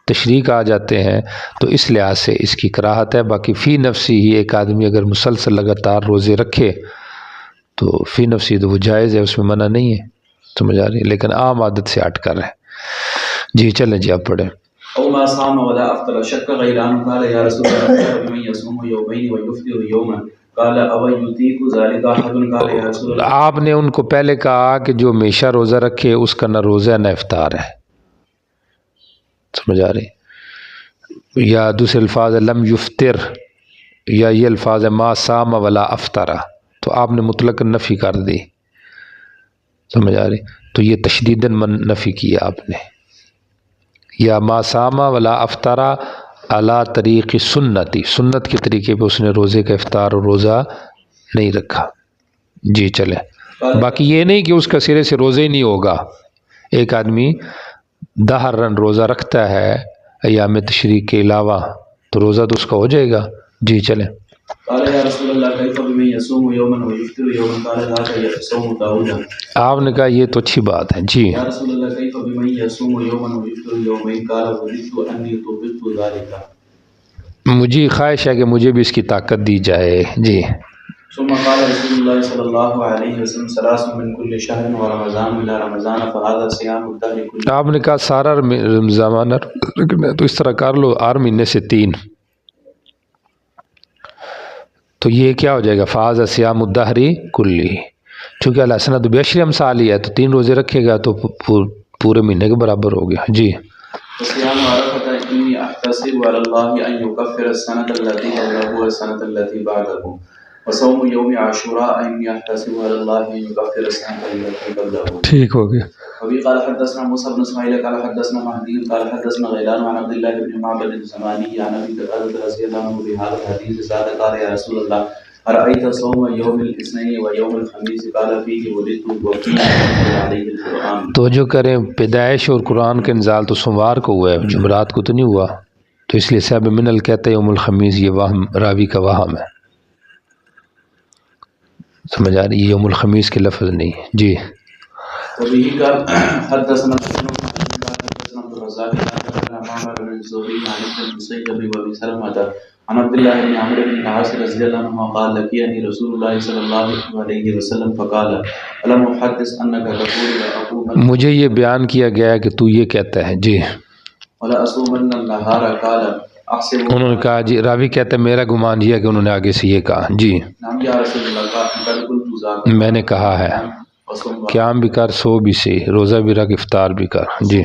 تشریق آ جاتے ہیں تو اس لحاظ سے اس کی کراہت ہے. باقی فی نفسی ہی ایک آدمی اگر مسلسل لگاتار روزے رکھے تو فی نفسی تو وہ جائز ہے، اس میں منع نہیں ہے، سمجھ آ رہی، لیکن عام عادت سے ہٹ کر ہے. جی چلیں جی آپ پڑھیں. او ما صام ولا افطر شك غيران قال يا رسول الله من يصوم يومين ويفطر يوما قال او يطيق ذلك احد قال يا رسول الله. آپ نے ان کو پہلے کہا کہ جو ہمیشہ روزہ رکھے اس کا نہ روزہ نہ افطار ہے، سمجھ آ رہی. یا دوسرے الفاظ لم یفطر، یا یہ الفاظ ہے ما صام ولا افطر، تو آپ نے مطلق نفی کر دی، سمجھ آ رہی. تو یہ تشدیداً نفی کیا آپ نے. یا ما صام ولا افطر علی طریق سنتی، سنت کے طریقے پہ اس نے روزے کا افطار اور روزہ نہیں رکھا. جی چلے. باقی یہ نہیں کہ اس کا سرے سے روزہ ہی نہیں ہوگا. ایک آدمی دہر رن روزہ رکھتا ہے ایام تشریق کے علاوہ تو روزہ تو اس کا ہو جائے گا. جی چلیں. قال یا رسول اللہ کیف بمن یصوم یوما ویفطر یوما قال ذاک صوم داؤد. آپ نے کہا یہ تو اچھی بات ہے. جی. یا رسول اللہ کیف بمن یصوم یوما ویفطر یومین قال وددت انی طبقت ذلك. مجھے خواہش ہے کہ مجھے بھی اس کی طاقت دی جائے. جی. ثم قال رسول اللہ صلی اللہ علیہ وسلم ثلاث من كل شهر ورمضان الى رمضان فهذا صيام الدهر كله. آپ نے کہا سارا رمضان رکھنا تو اس طرح کر لو، 8 مہینے سے 3، تو یہ کیا ہو جائے گا فاز صیام الدہر کلی. چونکہ الحسنۃ بعشر امثالہ ہے تو 3 روزے رکھے گا تو پورے مہینے کے برابر ہو گیا. جی. صيام عرفة إني أحتسب على الله أن يكفر السنة التي قبله والسنة التي بعده وصوم يوم عاشوراء إني أحتسب على الله أن يكفر السنة التي قبله. ٹھیک ہو گیا. وبه قال حدثنا موسى بن اسماعيل قال حدثنا مهدي قال حدثنا غيلان عن عبد الله بن معبد الزماني عن ابي قتادة رضي الله عنه بهذا الحديث زاد قال يا رسول الله أرأيت صوم يوم الاثنين ويوم الخميس قال فيه ولدت وفيه عليه القرآن. توجہ کریں، پیدائش اور قرآن کا انزال تو سوموار کو ہوا ہے، جمعرات کو تو نہیں ہوا، تو اس لیے صاحب منل کہتے ہیں یوم الخمیس، یہ وہم راوی کا وہم ہے، سمجھ آ رہی. یوم الخمیس کے لفظ نہیں. جی. وبه قال حدثنا عبد الرزاق عن معمر بن الزهري عن ابن المسيب وابي سلمة عن عبد الله بن عمرو بن العاص رضي الله عنه قال لقيني رسول الله صلى الله عليه وسلم فقال الم احدث انك تقول لا اقوم. مجھے یہ بیان کیا گیا کہ تو یہ کہتا ہے. جی. ولا اصومن النهار قال احسب. انہوں نے کہا جی، راوی کہتا ہے میرا گمان یہ ہے کہ انہوں نے آگے سے یہ کہا. جی. نعم یا رسول اللہ قال قلت ذاك. میں نے کہا ہے قیام بھی کر، سو بھی سے، روزہ بھی رکھ، افطار بھی کر. جی.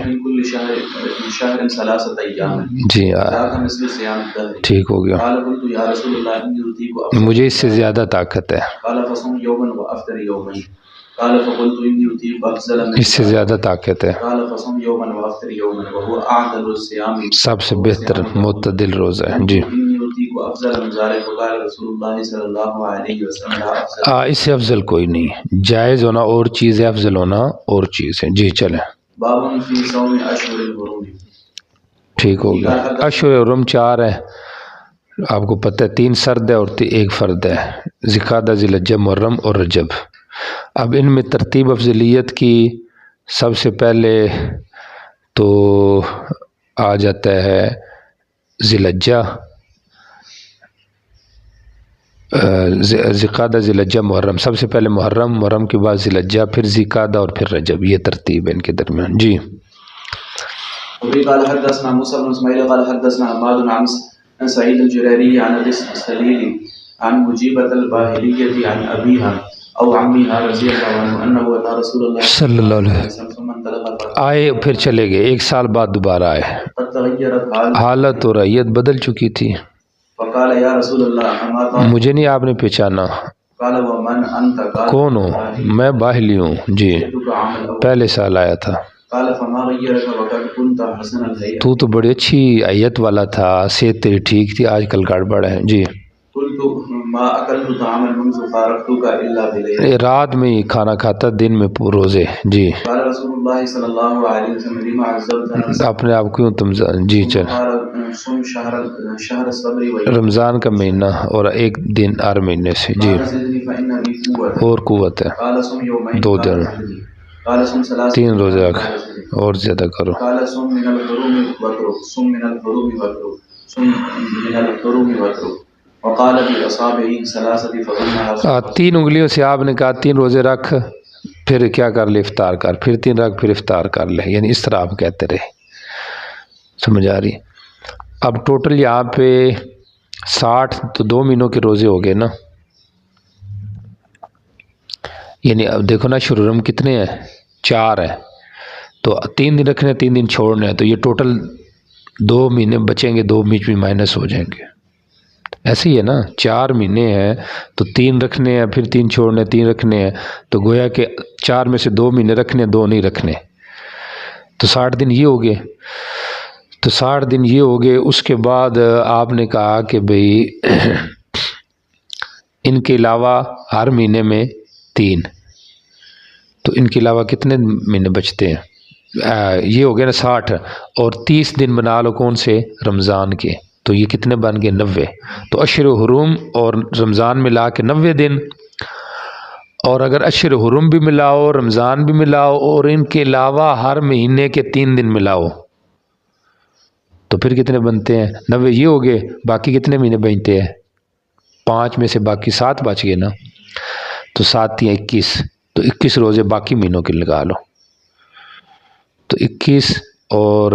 شهر ثلاثة أيام. جی. ذاك مثل صيام الدهر. ٹھیک ہو گیا. قال قلت يا رسول الله إني أطيق. مجھے اس سے زیادہ طاقت ہے. قال فصوم يوما وأفطر يومين. قال فقلت إني أطيق أفضل من. اس سے زیادہ طاقت ہے. قال فصوم يوما وأفطر يوما وهو أعدل الصيام. سب سے بہتر معتدل روزہ ہے. جی. إني أطيق أفضل من ذلك وقال رسول الله صلى الله عليه وسلم لا أفضل. اس سے افضل کوئی نہیں. جائز ہونا اور چیز ہے، افضل ہونا اور چیز ہے. جی چلیں. باب في صوم أشهر الحرم. ٹھیک ہو گیا. اشہر حرم 4 ہے، آپ کو پتہ ہے 3 سرد ہے اور 1 فرد ہے، ذوالقعدہ، ذوالحجہ، محرم اور رجب. اب ان میں ترتیب افضلیت کی سب سے پہلے تو آ جاتا ہے ذوالحجہ، ذوالقعدہ، ذوالحجہ، محرم. سب سے پہلے محرم، محرم کے بعد ذوالحجہ، پھر ذوالقعدہ اور پھر رجب. یہ ترتیب ہے ان کے درمیان. جی. وفي قال حدثنا موسى بن اسماعيل قال حدثنا حماد عن سعيد الجريري عن ابي السليل عن مجيبة الباهلية عن ابيها او عمها رضي الله عنه انه اتى رسول الله صلی اللہ علیہ وسلم وسلم ثم انطلق آئے پھر چلے گئے، ایک سال بعد دوبارہ آئے، قد تغيرت حال حالت اور ریت بدل چکی تھی. فقال يا رسول الله اما تعلم مجھے نہیں آپ نے پہچانا، قال ومن انت قال کون ہو؟ میں باہلی ہوں جی، جئتك عام الاول پہلے سال آیا تھا. قال فما غيرك وقد كنت حسن الهيئة تو تو بڑی اچھی ایت والا تھا، صحت تیری ٹھیک تھی، آج کل گڑبڑ ہے جی. قلت ما اكلت طعاما منذ فارقتك الا بليل رات میں ہی کھانا کھاتا، دن میں روزے جی. قال رسول الله صلى الله عليه وسلم لما عذبت نفسك اپنے آپ کیوں تم جی چل. قال صم شهر الصبر رمضان کا مہینہ اور ایک دن ہر مہینے سے جی، قال زدني فان لي قوة اور قوت ہے. قال صم يومين دو قال دن. أحدي. قال صم ثلاثة 3 روزے رکھ اور زیادہ کرو. قال صم من الحروم واترك صم من الحروم واترك صم من الحروم واترك وقال باصابعه ثلاثة فظنها 3 انگلیوں سے آپ نے کہا 3 روزے رکھ، پھر کیا کر لے افطار کر، پھر 3 رکھ، پھر افطار کر لے، یعنی اس طرح آپ کہتے رہے. سمجھ آ رہی؟ اب ٹوٹل یہاں پہ 60 تو 2 مہینوں کے روزے ہو گئے نا، یعنی اب دیکھو نا شرورم کتنے ہیں، 4 ہیں، تو 3 دن رکھنے 3 دن چھوڑنے ہیں، تو یہ ٹوٹل 2 مہینے بچیں گے، 2 بیچ میں مائنس ہو جائیں گے. ایسے ہی ہے نا، 4 مہینے ہیں تو 3 رکھنے ہیں، پھر 3 چھوڑنے، 3 رکھنے ہیں، تو گویا کہ 4 میں سے 2 مہینے رکھنے، 2 نہیں رکھنے، تو 60 دن یہ ہو گئے. تو 60 دن یہ ہو گئے. اس کے بعد آپ نے کہا کہ بھئی ان کے علاوہ ہر مہینے میں 3، تو ان کے علاوہ کتنے مہینے بچتے ہیں؟ یہ ہو گیا نا 60، اور 30 دن بنا لو کون سے؟ رمضان کے، تو یہ کتنے بن گئے؟ 90. تو اشہر حرم اور رمضان ملا کے 90 دن، اور اگر اشہر حرم بھی ملاؤ، رمضان بھی ملاؤ، اور ان کے علاوہ ہر مہینے کے 3 دن ملاؤ، تو پھر کتنے بنتے ہیں؟ 90 یہ ہو گئے. باقی کتنے مہینے بنتے ہیں؟ 5 میں سے باقی 7 بچ گئے نا، تو 7 یا 21، تو 21 روزے باقی مہینوں کے لگا لو. تو 21 اور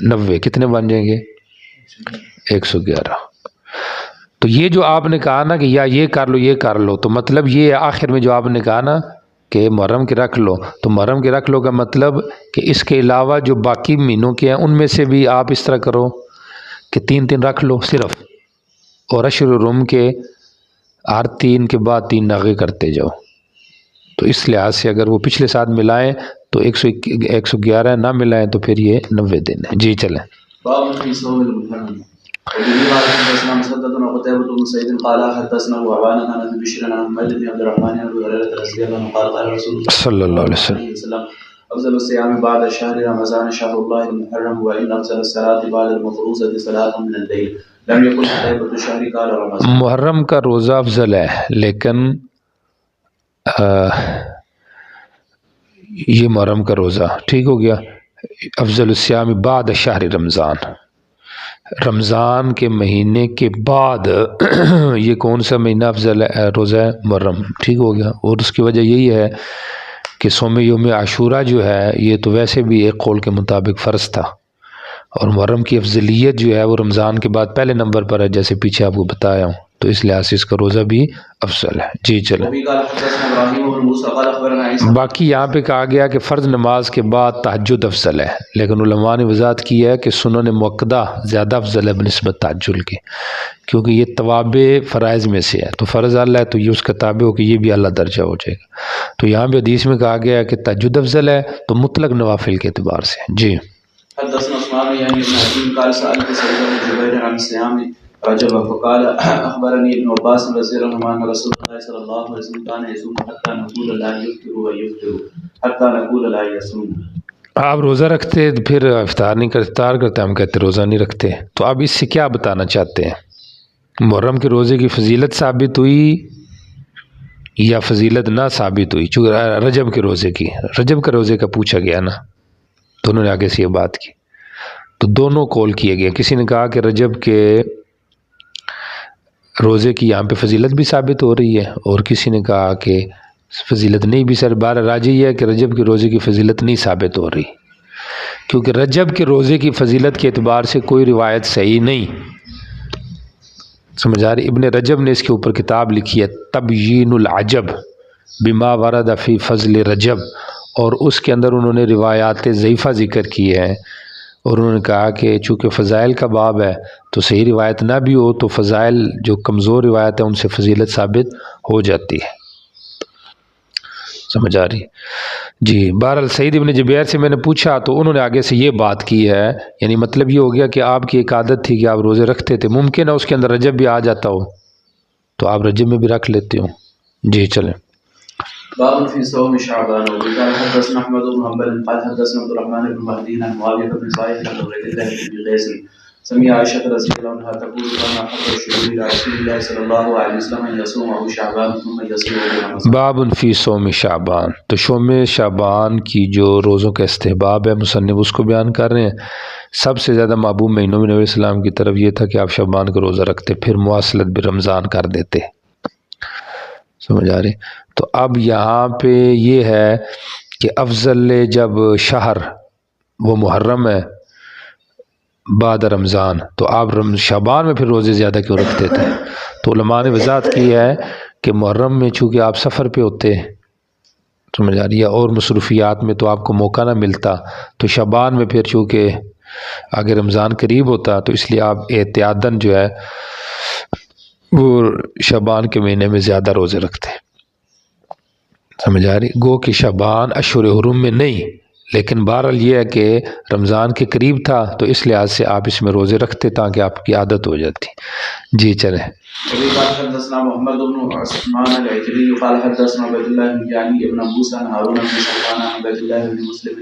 90 کتنے بن جائیں گے؟ 111. تو یہ جو آپ نے کہا نا کہ یا یہ کر لو یہ کر لو، تو مطلب یہ آخر میں جو آپ نے کہا نا کہ محرم کے رکھ لو، تو محرم کے رکھ لو کا مطلب کہ اس کے علاوہ جو باقی مہینوں کے ہیں ان میں سے بھی آپ اس طرح کرو کہ 3 رکھ لو صرف، اور اشہر حرم کے ہر 3 کے بعد 3 ناغے کرتے جاؤ. تو اس لحاظ سے اگر وہ پچھلے ساتھ ملائیں تو 111 نہ ملائیں تو پھر یہ 90 دن ہے جی. چلیں. باب في صوم المحرم وبه قال حدثنا مسدد وقتيبة بن سعيد قال حدثنا وعوانة عن ابي بشر عن حميد بن عبد الرحمن عن ابي هريرة رضي الله عنه قال قال رسول الله صلى الله عليه وسلم افضل الصيام بعد شهر رمضان شهر الله المحرم وان افضل الصلاة بعد المفروضة صلاة من الليل لم يكن قتيبة الشهر قال رمضان. محرم کا روزہ افضل ہے، لیکن یہ محرم کا روزہ ٹھیک ہو گیا. افضل الصیام بعد شہر رمضان، رمضان کے مہینے کے بعد یہ کون سا مہینہ افضل ہے؟ روزہ ہے محرم. ٹھیک ہو گیا. اور اس کی وجہ یہی ہے کہ صوم یوم عاشورہ جو ہے یہ تو ویسے بھی ایک قول کے مطابق فرض تھا، اور محرم کی افضلیت جو ہے وہ رمضان کے بعد پہلے نمبر پر ہے، جیسے پیچھے آپ کو بتایا ہوں، تو اس لحاظ سے اس کا روزہ بھی افضل ہے جی. چلیں. باقی یہاں پہ کہا گیا کہ فرض نماز کے بعد تہجد افضل ہے، لیکن علماء نے وضاحت کی ہے کہ سنن مؤکدہ زیادہ افضل ہے بنسبت تہجد کے، کیونکہ یہ توابع فرائض میں سے ہے، تو فرض اعلیٰ ہے تو یہ اس کا تابع ہو کہ یہ بھی اعلیٰ درجہ ہو جائے گا. تو یہاں پہ حدیث میں کہا گیا ہے کہ تہجد افضل ہے، تو مطلق نوافل کے اعتبار سے جی. حدثنا عثمان يعني ابن حكيم قال سألت سعيد بن جبير عن صيام رجب فقال أخبرني ابن عباس رضي الله عنه أن رسول الله صلى الله عليه وسلم كان يصوم حتى نقول لا يفطر ويفطر حتى نقول لا يصوم. آپ روزہ رکھتے پھر افطار نہیں کرتے، افطار کرتے ہم کہتے روزہ نہیں رکھتے. تو آپ اس سے کیا بتانا چاہتے ہیں؟ محرم کے روزے کی فضیلت ثابت ہوئی یا فضیلت نہ ثابت ہوئی؟ چونکہ رجب کے روزے کی، رجب کے روزے کا پوچھا گیا نا، تو انہوں نے آگے سے یہ بات کی، تو دونوں قول کیے گئے. کسی نے کہا کہ رجب کے روزے کی یہاں پہ فضیلت بھی ثابت ہو رہی ہے، اور کسی نے کہا کہ فضیلت نہیں بھی. سر بار راجی ہے کہ رجب کے روزے کی فضیلت نہیں ثابت ہو رہی، کیونکہ رجب کے روزے کی فضیلت کے اعتبار سے کوئی روایت صحیح نہیں. سمجھ آ رہی؟ ابن رجب نے اس کے اوپر کتاب لکھی ہے تبیین العجب بما ورد فی فضل رجب، اور اس کے اندر انہوں نے روایات ضعیفہ ذکر کی ہیں، اور انہوں نے کہا کہ چونکہ فضائل کا باب ہے تو صحیح روایت نہ بھی ہو تو فضائل جو کمزور روایت ہے ان سے فضیلت ثابت ہو جاتی ہے. سمجھ آ رہی؟ جی. بہرحال سعید ابن جبیر سے میں نے پوچھا تو انہوں نے آگے سے یہ بات کی ہے، یعنی مطلب یہ ہو گیا کہ آپ کی ایک عادت تھی کہ آپ روزے رکھتے تھے، ممکن ہے اس کے اندر رجب بھی آ جاتا ہو تو آپ رجب میں بھی رکھ لیتے ہو. جی چلیں. باب في صوم شعبان. وقال حدثنا احمد بن حنبل قال حدثنا عبد الرحمن بن مهدي عن معاويه بن صالح عن عبيد الله بن قيس سمع عائشه رضي الله عنها تقول كان حق الشهور الى رسول الله صلى الله عليه وسلم ان يصومه شعبان ثم يصومه رمضان. باب فی صوم شعبان. تو صوم شعبان کی جو روزوں کا استحباب ہے مصنف اس کو بیان کر رہے ہیں. سب سے زیادہ محبوب مہینوں میں نبی علیہ السلام کی طرف یہ تھا کہ آپ شعبان کا روزہ رکھتے، پھر مواصلت بھی رمضان کر دیتے. سمجھ آ رہی؟ تو اب یہاں پہ یہ ہے کہ افضل جب شہر وہ محرم ہے بعد رمضان، تو آپ شعبان میں پھر روزے زیادہ کیوں رکھتے تھے؟ تو علماء نے وضاحت کی ہے کہ محرم میں چونکہ آپ سفر پہ ہوتے، سمجھ آ رہی ہے، اور مصروفیات میں تو آپ کو موقع نہ ملتا، تو شعبان میں پھر چونکہ آگے رمضان قریب ہوتا تو اس لیے آپ احتیاطاً جو ہے وہ شعبان کے مہینے میں زیادہ روزے رکھتے. سمجھ آ رہی؟ گو کہ شعبان اشہر حرم میں نہیں، لیکن بہرحال یہ ہے کہ رمضان کے قریب تھا تو اس لحاظ سے آپ اس میں روزے رکھتے تاکہ آپ کی عادت ہو جاتی. جی چلیں. قال حدثنا محمد بن عثمان العجلي قال حدثنا عبد الله بن جاني بن موسى عن هارون بن سلمان عن عبد الله بن مسلم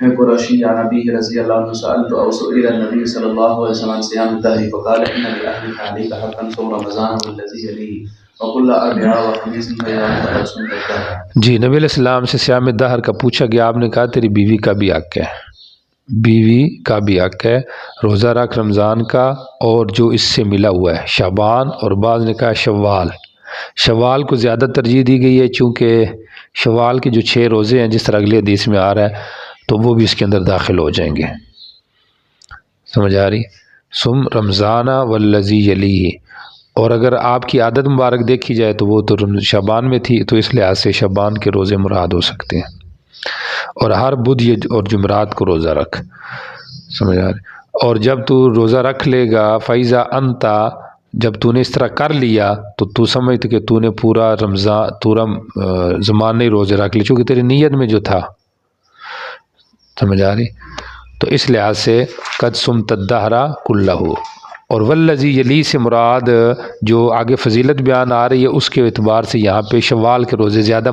القرشي عن أبيه رضي الله عنه سألت أو سئل النبي صلى الله عليه وسلم عن صيام الدهر فقال إن لأهلك عليك حقا صوم رمضان والذي يليه وكل أربعاء وخميس فإذا أنت قد صمت الدهر. جی نبی علیہ السلام سے صیام الدہر کا پوچھا گیا. آپ نے کہا تیری بیوی کا بھی حق ہے، بیوی کا بھی حق ہے روزہ رکھ رمضان کا اور جو اس سے ملا ہوا ہے شعبان، اور بعض نے کہا شوال. شوال کو زیادہ ترجیح دی گئی ہے چونکہ شوال کے جو 6 روزے ہیں جس طرح اگلی حدیث میں آ رہا ہے تو وہ بھی اس کے اندر داخل ہو جائیں گے. سمجھ آ رہی؟ سم رمضان والذی یلیہ. اور اگر آپ کی عادت مبارک دیکھی جائے تو وہ تو شعبان میں تھی، تو اس لحاظ سے شعبان کے روزے مراد ہو سکتے ہیں. اور ہر بدھ اور جمعرات کو روزہ رکھ. سمجھ آ رہی؟ اور جب تو روزہ رکھ لے گا فیضا انتا، جب تو نے اس طرح کر لیا تو سمجھتے کہ تو نے پورا رمضان پورا زمان نہیں روزے رکھ لی چونکہ تیری نیت میں جو تھا. سمجھ آ رہی؟ تو اس لحاظ سے قد صمت الدہر کلہ. اور والذی یلی سے مراد جو آگے فضیلت بیان آ رہی ہے اس کے اعتبار سے یہاں پہ شوال کے روزے زیادہ